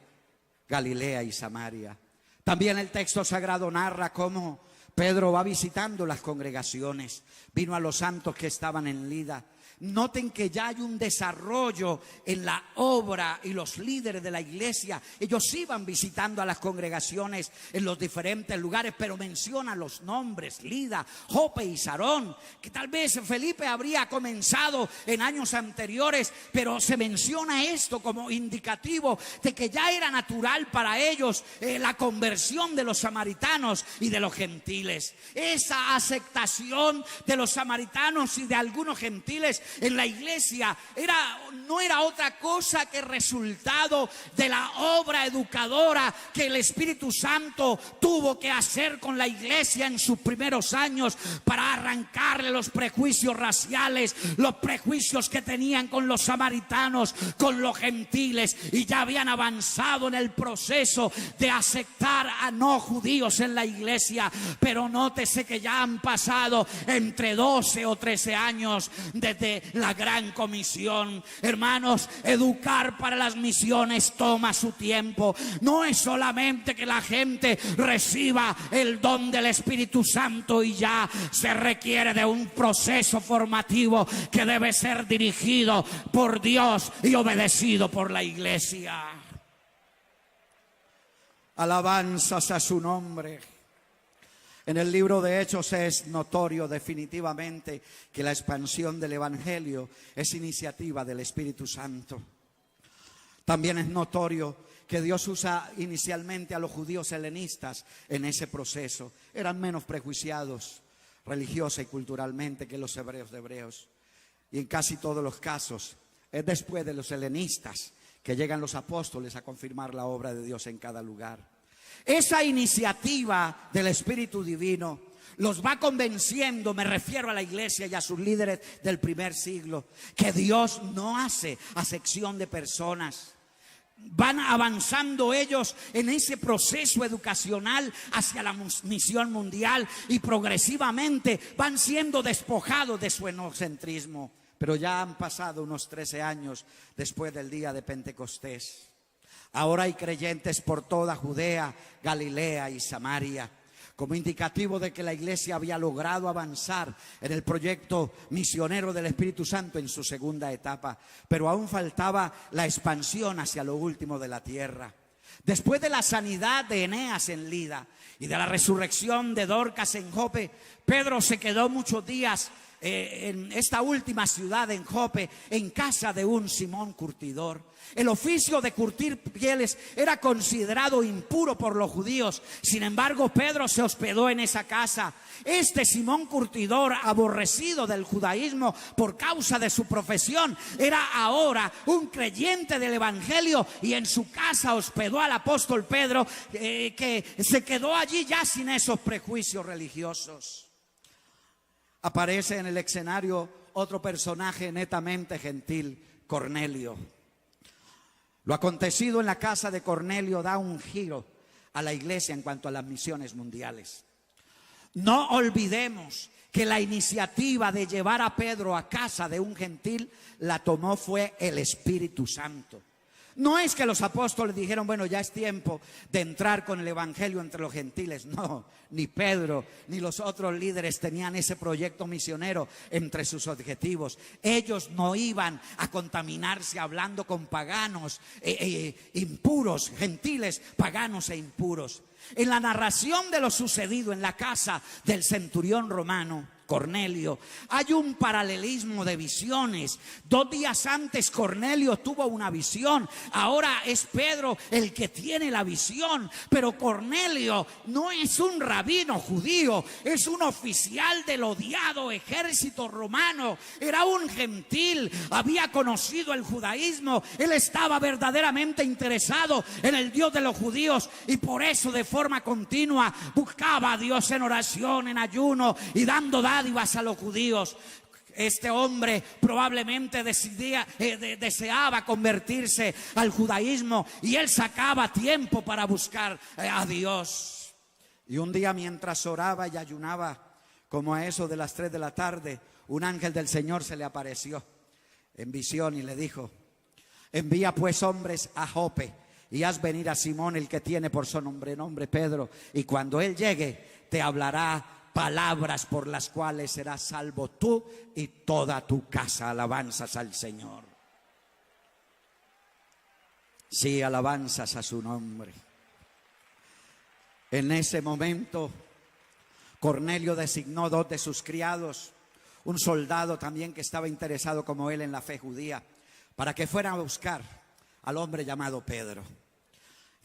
Speaker 1: Galilea y Samaria. También el texto sagrado narra cómo Pedro va visitando las congregaciones, vino a los santos que estaban en Lida. Noten que ya hay un desarrollo en la obra, y los líderes de la iglesia, ellos iban visitando a las congregaciones en los diferentes lugares, pero mencionan los nombres: Lida, Jope y Sarón, que tal vez Felipe habría comenzado en años anteriores, pero se menciona esto como indicativo de que ya era natural para ellos la conversión de los samaritanos y de los gentiles. Esa aceptación de los samaritanos y de algunos gentiles en la iglesia no era otra cosa que resultado de la obra educadora que el Espíritu Santo tuvo que hacer con la iglesia en sus primeros años para arrancarle los prejuicios raciales, los prejuicios que tenían con los samaritanos, con los gentiles, y ya habían avanzado en el proceso de aceptar a no judíos en la iglesia. Pero nótese que ya han pasado entre 12 o 13 años desde la gran comisión. Hermanos, educar para las misiones toma su tiempo. No es solamente que la gente reciba el don del Espíritu Santo y ya. Se requiere de un proceso formativo que debe ser dirigido por Dios y obedecido por la iglesia. Alabanzas a su nombre. En el libro de Hechos es notorio definitivamente que la expansión del Evangelio es iniciativa del Espíritu Santo. También es notorio que Dios usa inicialmente a los judíos helenistas en ese proceso. Eran menos prejuiciados religiosa y culturalmente que los hebreos de hebreos. Y en casi todos los casos es después de los helenistas que llegan los apóstoles a confirmar la obra de Dios en cada lugar. Esa iniciativa del Espíritu Divino los va convenciendo, me refiero a la iglesia y a sus líderes del primer siglo, que Dios no hace acepción de personas. Van avanzando ellos en ese proceso educacional hacia la misión mundial y progresivamente van siendo despojados de su egocentrismo. Pero ya han pasado unos 13 años después del día de Pentecostés. Ahora hay creyentes por toda Judea, Galilea y Samaria, como indicativo de que la iglesia había logrado avanzar en el proyecto misionero del Espíritu Santo en su segunda etapa, pero aún faltaba la expansión hacia lo último de la tierra. Después de la sanidad de Eneas en Lida y de la resurrección de Dorcas en Jope, Pedro se quedó muchos días en esta última ciudad, en Jope, en casa de un Simón curtidor. El oficio de curtir pieles era considerado impuro por los judíos. Sin embargo, Pedro se hospedó en esa casa. Este Simón curtidor, aborrecido del judaísmo por causa de su profesión, era ahora un creyente del evangelio, y en su casa hospedó al apóstol Pedro, que se quedó allí ya sin esos prejuicios religiosos. Aparece en el escenario otro personaje netamente gentil, Cornelio. Lo acontecido en la casa de Cornelio da un giro a la iglesia en cuanto a las misiones mundiales. No olvidemos que la iniciativa de llevar a Pedro a casa de un gentil la tomó fue el Espíritu Santo. No es que los apóstoles dijeron, bueno, ya es tiempo de entrar con el evangelio entre los gentiles. No, ni Pedro ni los otros líderes tenían ese proyecto misionero entre sus objetivos. Ellos no iban a contaminarse hablando con paganos impuros, gentiles, paganos e impuros. En la narración de lo sucedido en la casa del centurión romano Cornelio, hay un paralelismo de visiones. 2 días antes Cornelio tuvo una visión, ahora es Pedro el que tiene la visión. Pero Cornelio no es un rabino judío, es un oficial del odiado ejército romano. Era un gentil, había conocido el judaísmo, él estaba verdaderamente interesado en el Dios de los judíos, y por eso de forma continua buscaba a Dios en oración, en ayuno y dando dádivas a los judíos. Este hombre probablemente deseaba convertirse al judaísmo, y él sacaba tiempo para buscar a Dios. Y un día, mientras oraba y ayunaba, como a eso de las 3 de la tarde, un ángel del Señor se le apareció en visión y le dijo: envía pues hombres a Jope y haz venir a Simón, el que tiene por su nombre Pedro, y cuando él llegue te hablará palabras por las cuales serás salvo tú y toda tu casa. Alabanzas al Señor. Sí, alabanzas a su nombre. En ese momento Cornelio designó 2 de sus criados, un soldado también que estaba interesado como él en la fe judía, para que fueran a buscar al hombre llamado Pedro.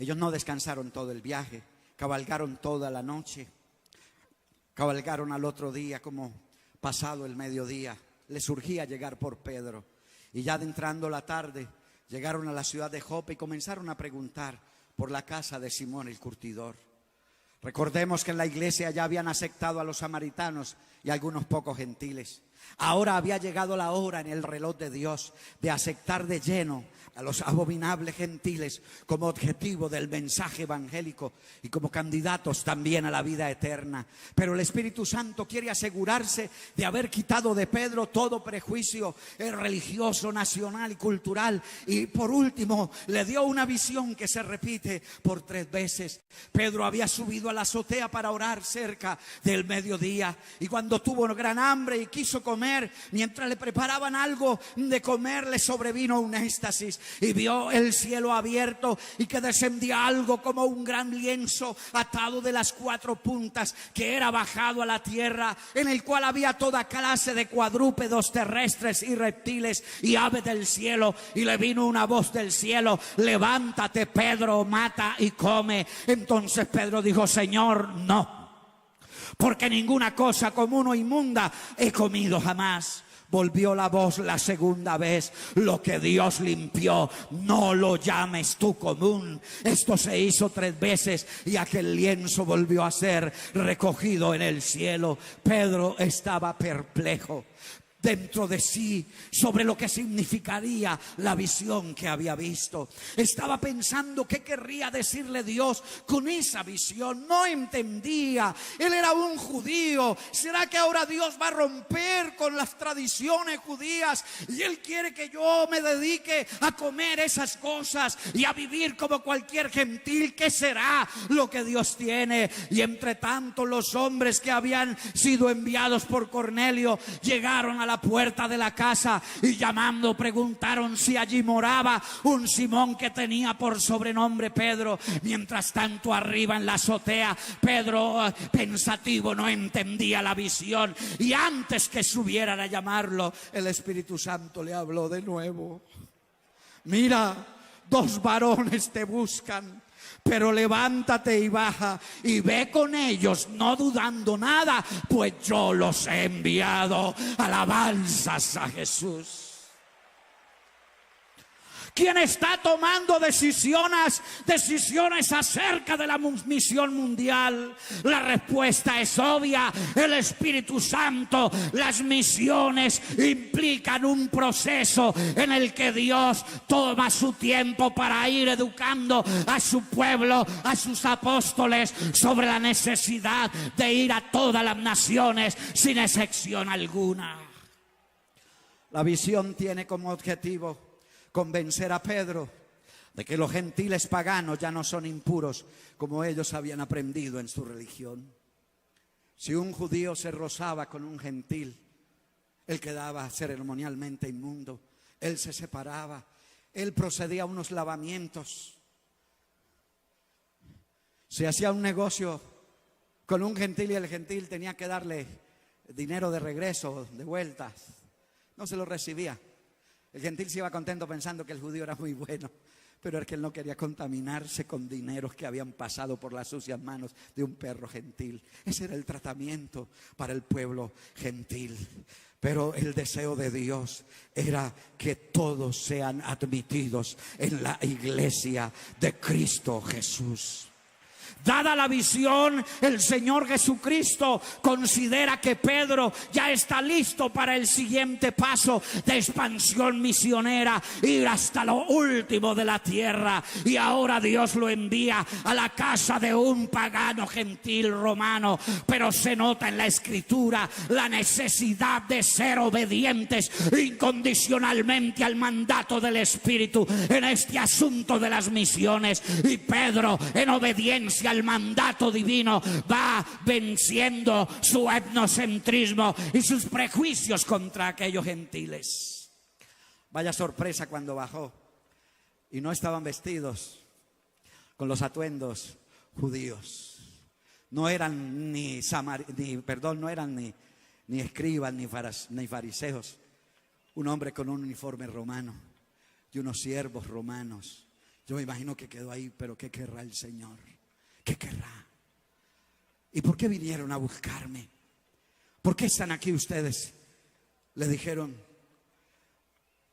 Speaker 1: Ellos no descansaron todo el viaje, cabalgaron toda la noche, cabalgaron al otro día como pasado el mediodía, le surgía llegar por Pedro. Y ya adentrando la tarde, llegaron a la ciudad de Jope y comenzaron a preguntar por la casa de Simón el curtidor. Recordemos que en la iglesia ya habían aceptado a los samaritanos y a algunos pocos gentiles. Ahora había llegado la hora en el reloj de Dios de aceptar de lleno a los abominables gentiles como objetivo del mensaje evangélico y como candidatos también a la vida eterna. Pero el Espíritu Santo quiere asegurarse de haber quitado de Pedro todo prejuicio religioso, nacional y cultural. Y por último le dio una visión que se repite por 3 veces. Pedro había subido a la azotea para orar cerca del mediodía, y cuando tuvo gran hambre y quiso comer, mientras le preparaban algo de comer, le sobrevino un éxtasis y vio el cielo abierto y que descendía algo como un gran lienzo atado de las 4 puntas, que era bajado a la tierra, en el cual había toda clase de cuadrúpedos terrestres y reptiles y aves del cielo. Y le vino una voz del cielo: levántate, Pedro, mata y come. Entonces Pedro dijo: Señor, no, porque ninguna cosa común o inmunda he comido jamás. Volvió la voz la segunda vez: lo que Dios limpió, no lo llames tú común. Esto se hizo 3 veces y aquel lienzo volvió a ser recogido en el cielo. Pedro estaba perplejo dentro de sí sobre lo que significaría la visión que había visto. Estaba pensando qué querría decirle Dios con esa visión. No entendía. Él era un judío. ¿Será que ahora Dios va a romper con las tradiciones judías y Él quiere que yo me dedique a comer esas cosas y a vivir como cualquier gentil? ¿Qué será lo que Dios tiene? Y entre tanto, los hombres que habían sido enviados por Cornelio llegaron a la puerta de la casa y llamando preguntaron si allí moraba un Simón que tenía por sobrenombre Pedro. Mientras tanto, arriba en la azotea, Pedro, pensativo, no entendía la visión, y antes que subieran a llamarlo, el Espíritu Santo le habló de nuevo: mira, 2 varones te buscan, pero levántate y baja y ve con ellos, no dudando nada, pues yo los he enviado. Alabanzas a Jesús. ¿Quién está tomando decisiones acerca de la misión mundial? La respuesta es obvia: el Espíritu Santo. Las misiones implican un proceso en el que Dios toma su tiempo para ir educando a su pueblo, a sus apóstoles, sobre la necesidad de ir a todas las naciones sin excepción alguna. La visión tiene como objetivo convencer a Pedro de que los gentiles paganos ya no son impuros como ellos habían aprendido en su religión. Si un judío se rozaba con un gentil, él quedaba ceremonialmente inmundo. Él se separaba, él procedía a unos lavamientos. Se hacía un negocio con un gentil y el gentil tenía que darle dinero de regreso, de vueltas. No se lo recibía. El gentil se iba contento pensando que el judío era muy bueno, pero es que él no quería contaminarse con dineros que habían pasado por las sucias manos de un perro gentil. Ese era el tratamiento para el pueblo gentil. Pero el deseo de Dios era que todos sean admitidos en la iglesia de Cristo Jesús. Dada la visión, el Señor Jesucristo considera que Pedro ya está listo para el siguiente paso de expansión misionera, ir hasta lo último de la tierra. Y ahora Dios lo envía a la casa de un pagano gentil romano. Pero se nota en la Escritura la necesidad de ser obedientes incondicionalmente al mandato del Espíritu en este asunto de las misiones. Y Pedro, en obediencia al mandato divino, va venciendo su etnocentrismo y sus prejuicios contra aquellos gentiles. Vaya sorpresa cuando bajó y no estaban vestidos con los atuendos judíos. No eran ni escribas ni fariseos. Un hombre con un uniforme romano y unos siervos romanos. Yo me imagino que quedó ahí, pero ¿qué querrá el Señor? ¿Qué querrá? ¿Y por qué vinieron a buscarme? ¿Por qué están aquí ustedes? Le dijeron,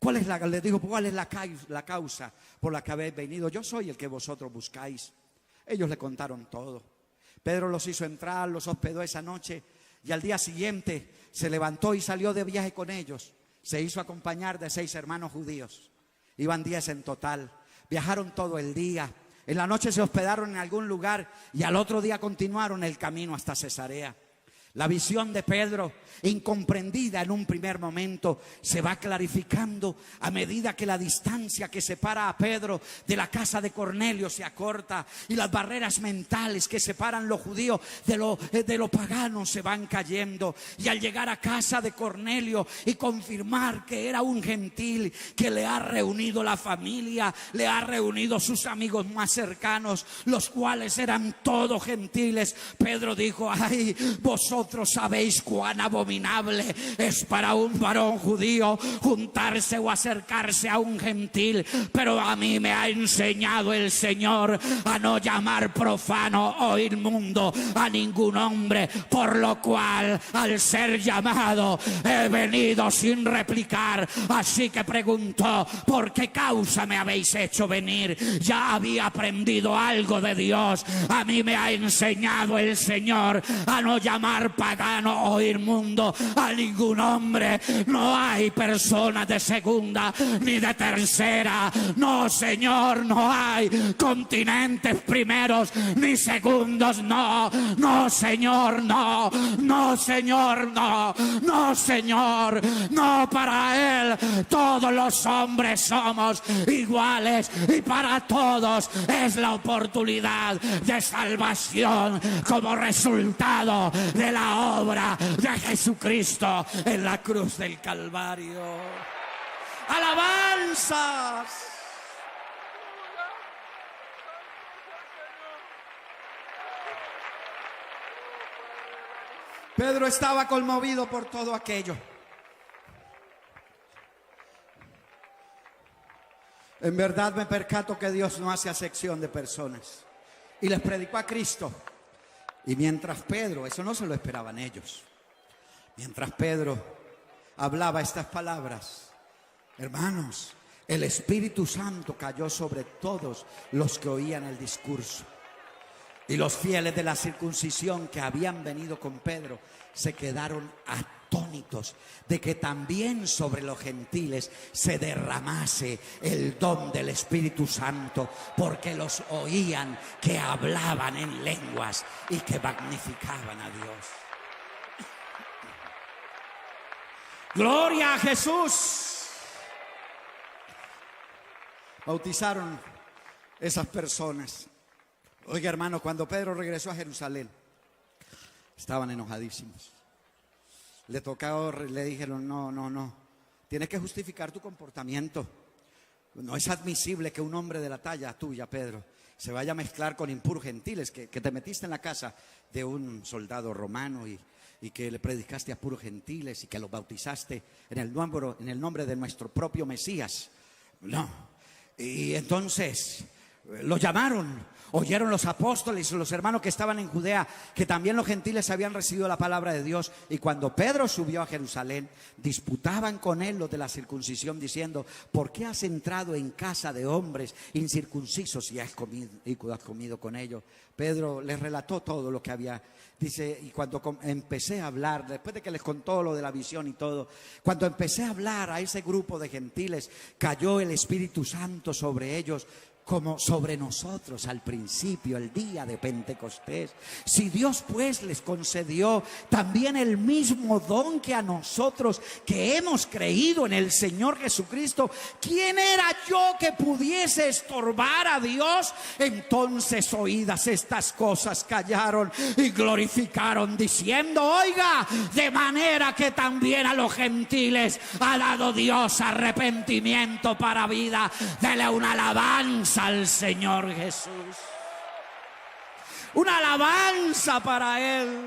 Speaker 1: le dijo, ¿cuál es la causa por la que habéis venido? Yo soy el que vosotros buscáis. Ellos le contaron todo. Pedro los hizo entrar, los hospedó esa noche y al día siguiente se levantó y salió de viaje con ellos. Se hizo acompañar de 6 hermanos judíos. Iban 10 en total. Viajaron todo el día. En la noche se hospedaron en algún lugar y al otro día continuaron el camino hasta Cesarea. La visión de Pedro, incomprendida en un primer momento, se va clarificando a medida que la distancia que separa a Pedro de la casa de Cornelio se acorta y las barreras mentales que separan lo judío de lo pagano se van cayendo. Y al llegar a casa de Cornelio y confirmar que era un gentil, que le ha reunido la familia, le ha reunido sus amigos más cercanos, los cuales eran todos gentiles, Pedro dijo, ay, vosotros sabéis cuán abominable es para un varón judío juntarse o acercarse a un gentil, pero a mí me ha enseñado el Señor a no llamar profano o inmundo a ningún hombre, por lo cual al ser llamado he venido sin replicar. Así que preguntó, ¿por qué causa me habéis hecho venir? Ya había aprendido algo de Dios. A mí me ha enseñado el Señor a no llamar pagano o inmundo a ningún hombre. No hay persona de segunda ni de tercera. No, Señor, no hay continentes primeros ni segundos. No, no, Señor, no. No, Señor, no. No, Señor, no. Para Él todos los hombres somos iguales y para todos es la oportunidad de salvación como resultado de la obra de Jesucristo en la cruz del Calvario. ¡Alabanzas! Pedro estaba conmovido por todo aquello. En verdad me percato que Dios no hace acepción de personas. Y les predicó a Cristo. Y mientras Pedro, eso no se lo esperaban ellos, mientras Pedro hablaba estas palabras, hermanos, el Espíritu Santo cayó sobre todos los que oían el discurso. Y los fieles de la circuncisión que habían venido con Pedro se quedaron atónitos de que también sobre los gentiles se derramase el don del Espíritu Santo, porque los oían que hablaban en lenguas y que magnificaban a Dios. Gloria a Jesús. Bautizaron esas personas. Oiga, hermano, cuando Pedro regresó a Jerusalén, estaban enojadísimos. Le dijeron, no, tienes que justificar tu comportamiento. No es admisible que un hombre de la talla tuya, Pedro, se vaya a mezclar con impuros gentiles, que te metiste en la casa de un soldado romano y que le predicaste a puros gentiles y que los bautizaste en el nombre de nuestro propio Mesías. No. Y entonces lo llamaron. Oyeron los apóstoles y los hermanos que estaban en Judea que también los gentiles habían recibido la palabra de Dios. Y cuando Pedro subió a Jerusalén, disputaban con él los de la circuncisión, diciendo, ¿por qué has entrado en casa de hombres incircuncisos y has comido con ellos? Pedro les relató todo lo que había. Dice, y cuando empecé a hablar, después de que les contó lo de la visión y todo, cuando empecé a hablar a ese grupo de gentiles, cayó el Espíritu Santo sobre ellos, como sobre nosotros al principio, el día de Pentecostés. Si Dios pues les concedió también el mismo don que a nosotros, que hemos creído en el Señor Jesucristo, ¿quién era yo que pudiese estorbar a Dios? Entonces, oídas estas cosas, callaron y glorificaron, diciendo, oiga, de manera que también a los gentiles ha dado Dios arrepentimiento para vida. Dele una alabanza al Señor Jesús. Una alabanza para Él.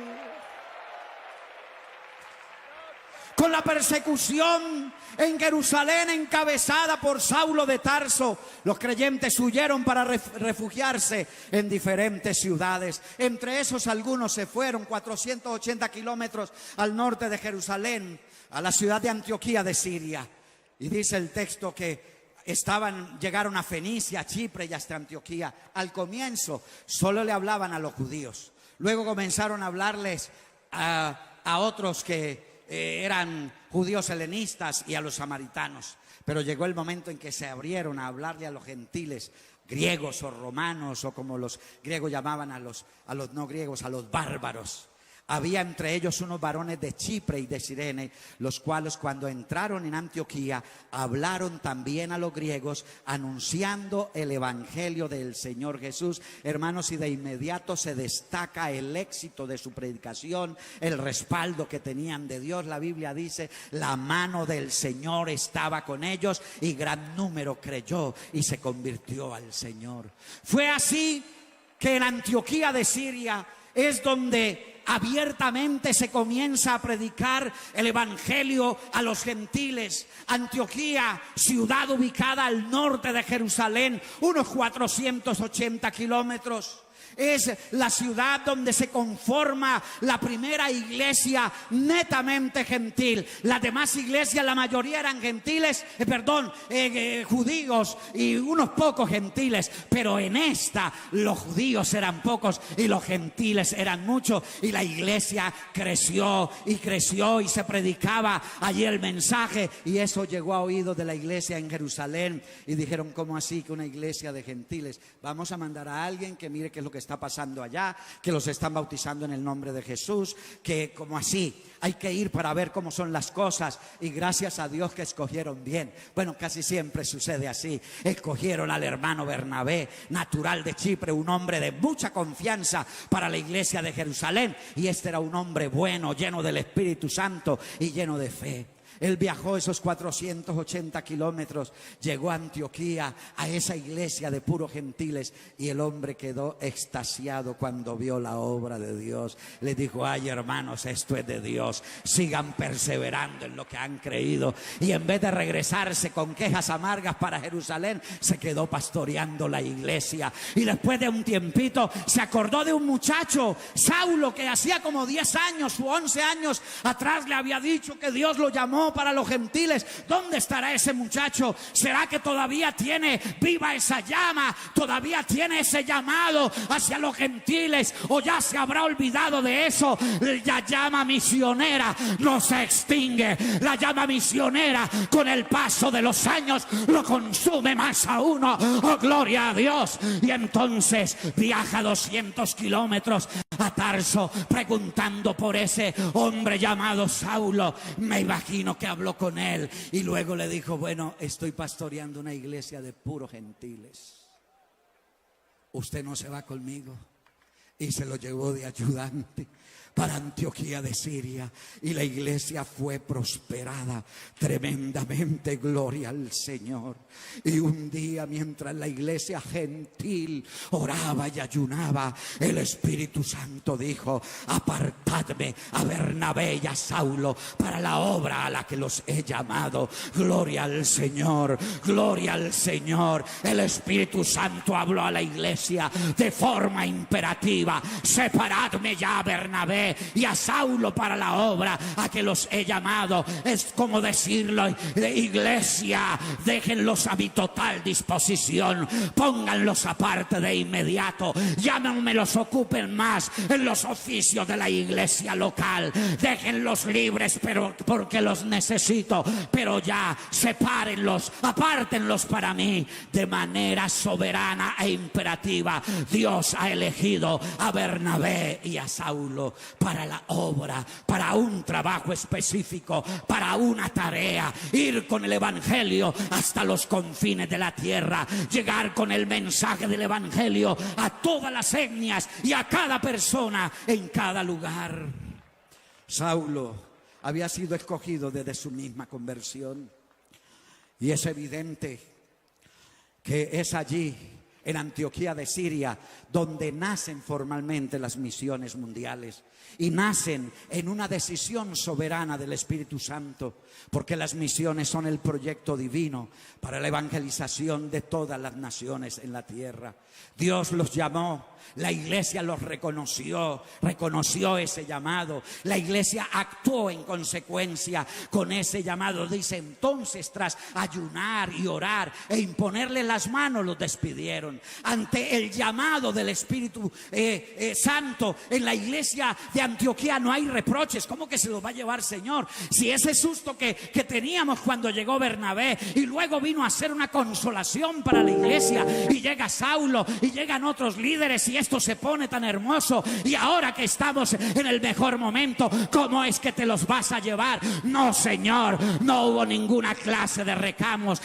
Speaker 1: con la persecución en Jerusalén encabezada por Saulo de Tarso, los creyentes huyeron para refugiarse en diferentes ciudades. Entre esos algunos se fueron 480 kilómetros al norte de Jerusalén, a la ciudad de Antioquía de Siria. Y dice el texto que llegaron a Fenicia, a Chipre y hasta Antioquía. Al comienzo solo le hablaban a los judíos. Luego comenzaron a hablarles a otros que eran judíos helenistas y a los samaritanos. Pero llegó el momento en que se abrieron a hablarle a los gentiles, griegos o romanos, o como los griegos llamaban a los no griegos, a los bárbaros. Había entre ellos unos varones de Chipre y de Cirene, los cuales cuando entraron en Antioquía hablaron también a los griegos, anunciando el evangelio del Señor Jesús. Hermanos, y de inmediato se destaca el éxito de su predicación, el respaldo que tenían de Dios. La Biblia dice, la mano del Señor estaba con ellos y gran número creyó y se convirtió al Señor. Fue así que en Antioquía de Siria es donde abiertamente se comienza a predicar el evangelio a los gentiles. Antioquía, ciudad ubicada al norte de Jerusalén, unos 480 kilómetros. Es la ciudad donde se conforma la primera iglesia netamente gentil. Las demás iglesias, la mayoría eran judíos y unos pocos gentiles. Pero en esta los judíos eran pocos y los gentiles eran muchos. Y la iglesia creció y se predicaba allí el mensaje. Y eso llegó a oídos de la iglesia en Jerusalén. Y dijeron, ¿cómo así que una iglesia de gentiles? Vamos a mandar a alguien que mire qué es lo que está pasando allá, que los están bautizando en el nombre de Jesús, que como así hay que ir para ver cómo son las cosas. Y gracias a Dios que escogieron bien. Bueno, casi siempre sucede así. Escogieron al hermano Bernabé, natural de Chipre, un hombre de mucha confianza para la iglesia de Jerusalén. Y este era un hombre bueno, lleno del Espíritu Santo y lleno de fe. Él viajó esos 480 kilómetros, llegó a Antioquía, a esa iglesia de puros gentiles, y el hombre quedó extasiado cuando vio la obra de Dios. Le dijo, ay hermanos, esto es de Dios, sigan perseverando en lo que han creído. Y en vez de regresarse con quejas amargas para Jerusalén, se quedó pastoreando la iglesia. Y después de un tiempito se acordó de un muchacho, Saulo, que hacía como 10 años u 11 años atrás le había dicho que Dios lo llamó para los gentiles. ¿Dónde estará ese muchacho? ¿Será que todavía tiene viva esa llama? ¿Todavía tiene ese llamado hacia los gentiles? ¿O ya se habrá olvidado de eso? La llama misionera no se extingue. La llama misionera con el paso de los años lo consume más a uno. ¡Oh, gloria a Dios! Y entonces viaja 200 kilómetros a Tarso preguntando por ese hombre llamado Saulo. Me imagino que habló con él y luego le dijo, bueno, estoy pastoreando una iglesia de puros gentiles, usted no se va conmigo. Y se lo llevó de ayudante para Antioquía de Siria, y la iglesia fue prosperada tremendamente, gloria al Señor. Y un día, mientras la iglesia gentil oraba y ayunaba, el Espíritu Santo dijo, apartadme a Bernabé y a Saulo para la obra a la que los he llamado. Gloria al Señor, gloria al Señor. El Espíritu Santo habló a la iglesia de forma imperativa, separadme ya a Bernabé y a Saulo para la obra a que los he llamado. Es como decirlo, iglesia, déjenlos a mi total disposición, pónganlos aparte de inmediato, ya no me los ocupen más en los oficios de la iglesia local, déjenlos libres pero porque los necesito, pero ya sepárenlos, apártenlos para mí. De manera soberana e imperativa, Dios ha elegido a Bernabé y a Saulo para la obra, para un trabajo específico, para una tarea, ir con el evangelio hasta los confines de la tierra, llegar con el mensaje del evangelio a todas las etnias y a cada persona en cada lugar. Saulo había sido escogido desde su misma conversión, y es evidente que es allí en Antioquía de Siria, donde nacen formalmente las misiones mundiales. Y nacen en una decisión soberana del Espíritu Santo, porque las misiones son el proyecto divino para la evangelización de todas las naciones en la tierra. Dios los llamó, la iglesia los reconoció ese llamado, la iglesia actuó en consecuencia con ese llamado. Dice: entonces, tras ayunar y orar e imponerle las manos, los despidieron. Ante el llamado del Espíritu Santo en la iglesia de Antioquía no hay reproches. ¿Cómo que se los va a llevar, Señor? Si ese susto que teníamos cuando llegó Bernabé y luego vino a ser una consolación para la iglesia, y llega Saulo y llegan otros líderes y esto se pone tan hermoso, y ahora que estamos en el mejor momento, ¿cómo es que te los vas a llevar? No, Señor, no hubo ninguna clase de reclamos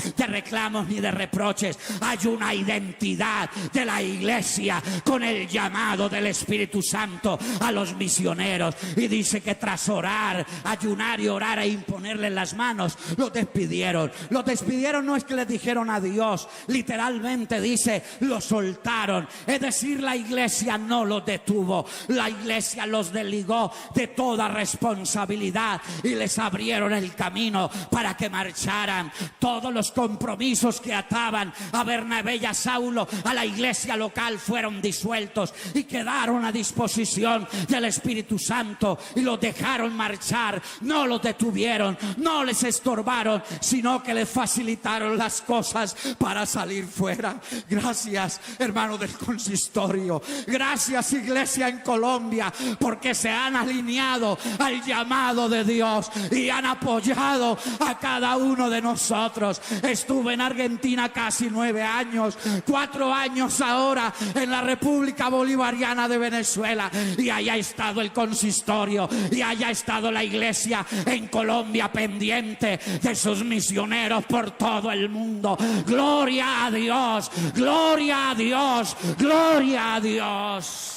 Speaker 1: ni de reproches. Hay una identidad de la iglesia con el llamado del Espíritu Santo a los misioneros, y dice que tras orar, ayunar y orar e imponerle las manos, los despidieron. Los despidieron, no es que les dijeron adiós, literalmente dice, los soltaron. Es decir, la iglesia no los detuvo, la iglesia los desligó de toda responsabilidad y les abrieron el camino para que marcharan. Todos los compromisos que ataban a Bernabé y a Saulo a la iglesia local fueron disueltos y quedaron a disposición del Espíritu Santo, y los dejaron marchar. No los detuvieron, no les estorbaron, sino que les facilitaron las cosas para salir fuera. Gracias, hermano del consistorio. Gracias, iglesia en Colombia, porque se han alineado al llamado de Dios y han apoyado a cada uno de nosotros. Estuve en Argentina casi 9 años, 4 años ahora en la República Bolivariana de Venezuela, y allá ha estado el consistorio y allá ha estado la iglesia en Colombia, pendiente de sus misioneros por todo el mundo. Gloria a Dios, gloria a Dios, gloria a Dios.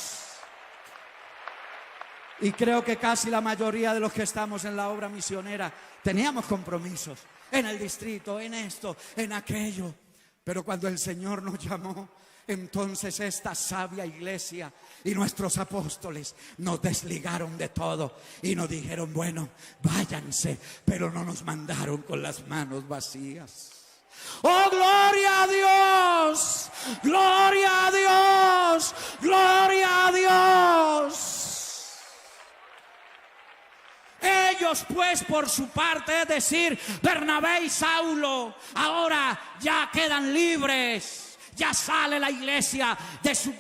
Speaker 1: Y creo que casi la mayoría de los que estamos en la obra misionera teníamos compromisos en el distrito, en esto, en aquello. Pero cuando el Señor nos llamó, entonces esta sabia iglesia y nuestros apóstoles nos desligaron de todo y nos dijeron: bueno, váyanse, pero no nos mandaron con las manos vacías. ¡Oh, gloria a Dios! ¡Gloria a Dios! ¡Gloria a Dios! Ellos pues por su parte, es decir, Bernabé y Saulo, ahora ya quedan libres. Ya sale la iglesia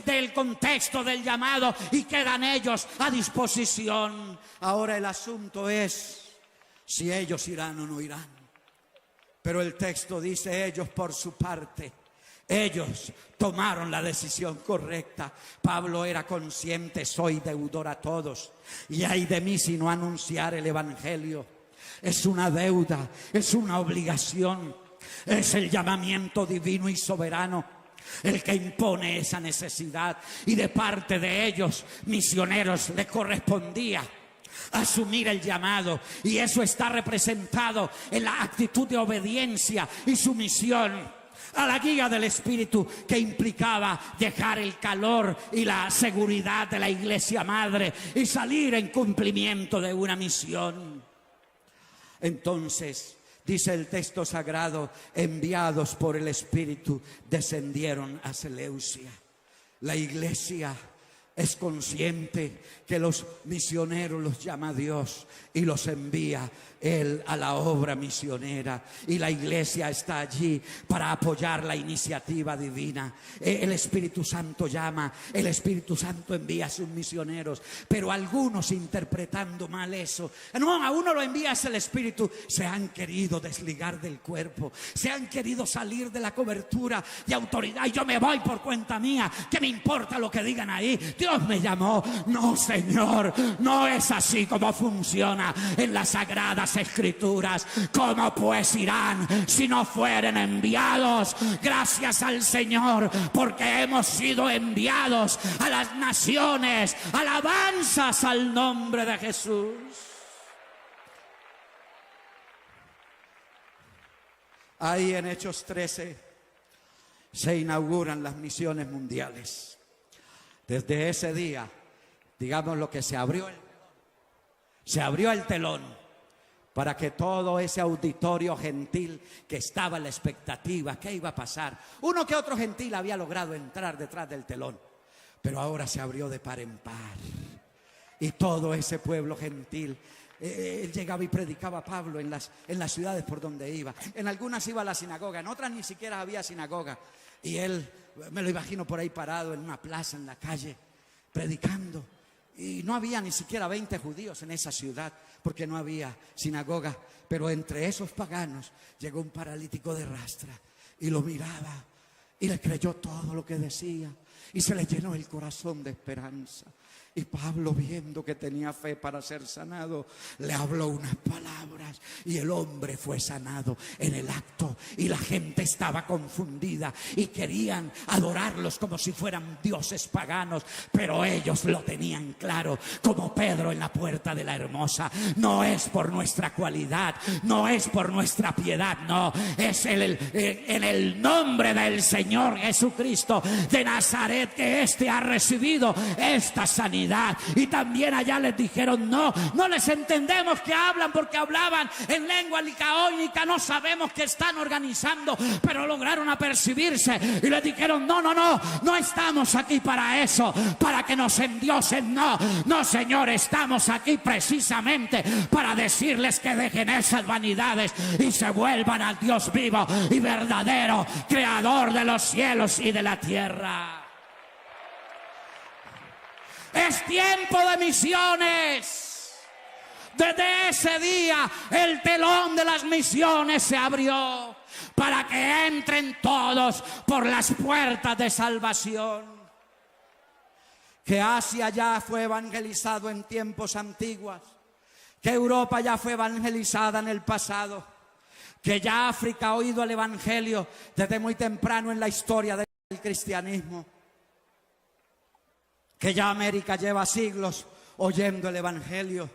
Speaker 1: del contexto del llamado y quedan ellos a disposición. Ahora el asunto es si ellos irán o no irán. Pero el texto dice: ellos por su parte, ellos tomaron la decisión correcta. Pablo era consciente: soy deudor a todos, y ay de mí si no anunciar el evangelio. Es una deuda, es una obligación, es el llamamiento divino y soberano el que impone esa necesidad, y de parte de ellos, misioneros, les correspondía asumir el llamado, y eso está representado en la actitud de obediencia y sumisión a la guía del Espíritu, que implicaba dejar el calor y la seguridad de la iglesia madre y salir en cumplimiento de una misión. Entonces, dice el texto sagrado, enviados por el Espíritu, descendieron a Seleucia. La iglesia es consciente que los misioneros los llama Dios y los envía Él a la obra misionera, y la iglesia está allí para apoyar la iniciativa divina. El Espíritu Santo llama, el Espíritu Santo envía a sus misioneros, pero algunos, interpretando mal eso, no, a uno lo envía es el Espíritu, se han querido desligar del cuerpo, se han querido salir de la cobertura de autoridad, y yo me voy por cuenta mía, ¿qué me importa lo que digan ahí? Dios me llamó. No, Señor, no es así como funciona en las sagradas Escrituras. ¿Cómo pues irán si no fueren enviados? Gracias al Señor, porque hemos sido enviados a las naciones. Alabanzas al nombre de Jesús. Ahí en Hechos 13 se inauguran las misiones mundiales. Desde ese día, digamos lo que se abrió el telón para que todo ese auditorio gentil que estaba en la expectativa, ¿qué iba a pasar? Uno que otro gentil había logrado entrar detrás del telón, pero ahora se abrió de par en par. Y todo ese pueblo gentil, él llegaba y predicaba a Pablo en las ciudades por donde iba. En algunas iba a la sinagoga, en otras ni siquiera había sinagoga. Y él, me lo imagino por ahí parado en una plaza, en la calle, predicando. Y no había ni siquiera 20 judíos en esa ciudad, porque no había sinagoga. Pero entre esos paganos llegó un paralítico de rastra y lo miraba y le creyó todo lo que decía. Y se le llenó el corazón de esperanza. Y Pablo, viendo que tenía fe para ser sanado, le habló unas palabras y el hombre fue sanado en el acto. Y la gente estaba confundida y querían adorarlos como si fueran dioses paganos, pero ellos lo tenían claro, como Pedro en la puerta de la Hermosa. No es por nuestra cualidad, no es por nuestra piedad, no, es en el nombre del Señor Jesucristo de Nazaret que éste ha recibido esta sanidad. Y también allá les dijeron: no les entendemos que hablan, porque hablaban en lengua licaónica, no sabemos qué están organizando, pero lograron apercibirse y les dijeron: no estamos aquí para eso, para que nos endiosen, no Señor, estamos aquí precisamente para decirles que dejen esas vanidades y se vuelvan al Dios vivo y verdadero, creador de los cielos y de la tierra. Es tiempo de misiones. Desde ese día el telón de las misiones se abrió para que entren todos por las puertas de salvación. Que Asia ya fue evangelizado en tiempos antiguos, que Europa ya fue evangelizada en el pasado, que ya África ha oído el evangelio desde muy temprano en la historia del cristianismo, que ya América lleva siglos oyendo el evangelio.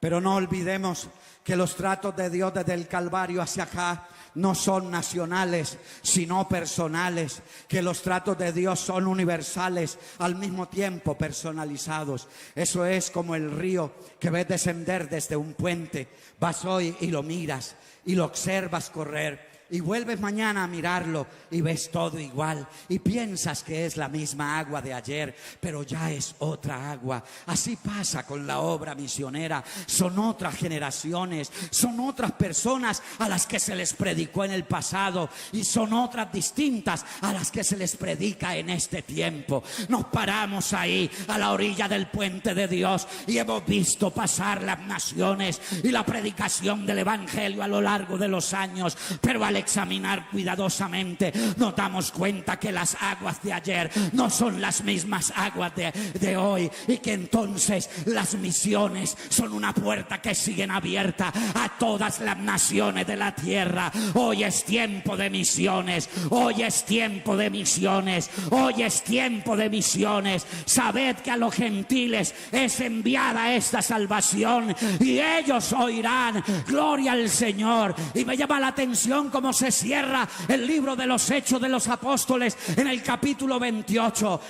Speaker 1: Pero no olvidemos que los tratos de Dios desde el Calvario hacia acá no son nacionales, sino personales, que los tratos de Dios son universales, al mismo tiempo personalizados. Eso es como el río que ves descender desde un puente. Vas hoy y lo miras y lo observas correr. Y vuelves mañana a mirarlo y ves todo igual. Y piensas que es la misma agua de ayer, pero ya es otra agua. Así pasa con la obra misionera. Son otras generaciones, son otras personas a las que se les predicó en el pasado, y son otras distintas a las que se les predica en este tiempo. Nos paramos ahí a la orilla del puente de Dios y hemos visto pasar las naciones y la predicación del evangelio a lo largo de los años, pero al examinar cuidadosamente nos damos cuenta que las aguas de ayer no son las mismas aguas de hoy, y que entonces las misiones son una puerta que siguen abierta a todas las naciones de la tierra. Hoy es tiempo de misiones, hoy es tiempo de misiones, hoy es tiempo de misiones. Sabed que a los gentiles es enviada esta salvación y ellos oirán gloria al Señor. Y me llama la atención cómo se cierra el libro de los Hechos de los Apóstoles en el capítulo 28.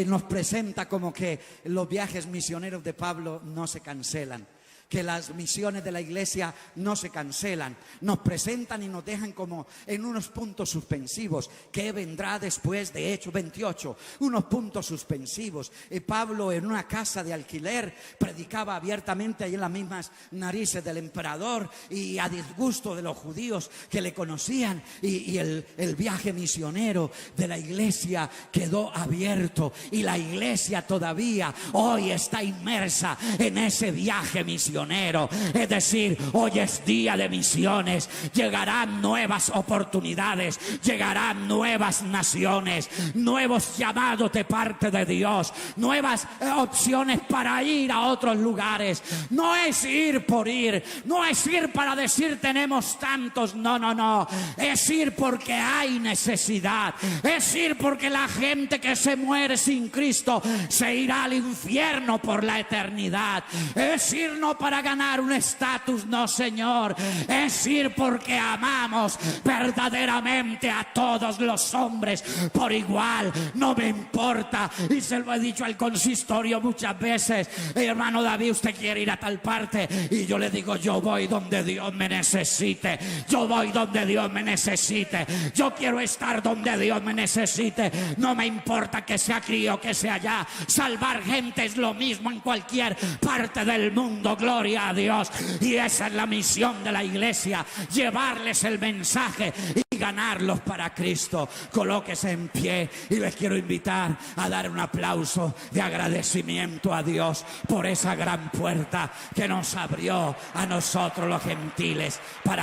Speaker 1: Nos presenta como que los viajes misioneros de Pablo no se cancelan, que las misiones de la iglesia no se cancelan. Nos presentan y nos dejan como en unos puntos suspensivos. ¿Qué vendrá después de Hechos 28? Unos puntos suspensivos. Pablo, en una casa de alquiler, predicaba abiertamente ahí en las mismas narices del emperador y a disgusto de los judíos que le conocían. Y el viaje misionero de la iglesia quedó abierto, y la iglesia todavía hoy está inmersa en ese viaje misionero. Es decir, hoy es día de misiones. Llegarán nuevas oportunidades, llegarán nuevas naciones, nuevos llamados de parte de Dios, nuevas opciones para ir a otros lugares. No es ir por ir, no es ir para decir tenemos tantos, no, es ir porque hay necesidad, es ir porque la gente que se muere sin Cristo se irá al infierno por la eternidad, es ir no para para ganar un estatus, no, Señor. Es ir porque amamos verdaderamente a todos los hombres por igual. No me importa, y se lo he dicho al consistorio muchas veces: hermano David, usted quiere ir a tal parte, y yo le digo: yo voy donde Dios me necesite, yo voy donde Dios me necesite, yo quiero estar donde Dios me necesite. No me importa que sea aquí o que sea allá. Salvar gente es lo mismo en cualquier parte del mundo, gloria a Dios. Y esa es la misión de la iglesia: llevarles el mensaje y ganarlos para Cristo. Colóquese en pie y les quiero invitar a dar un aplauso de agradecimiento a Dios por esa gran puerta que nos abrió a nosotros los gentiles para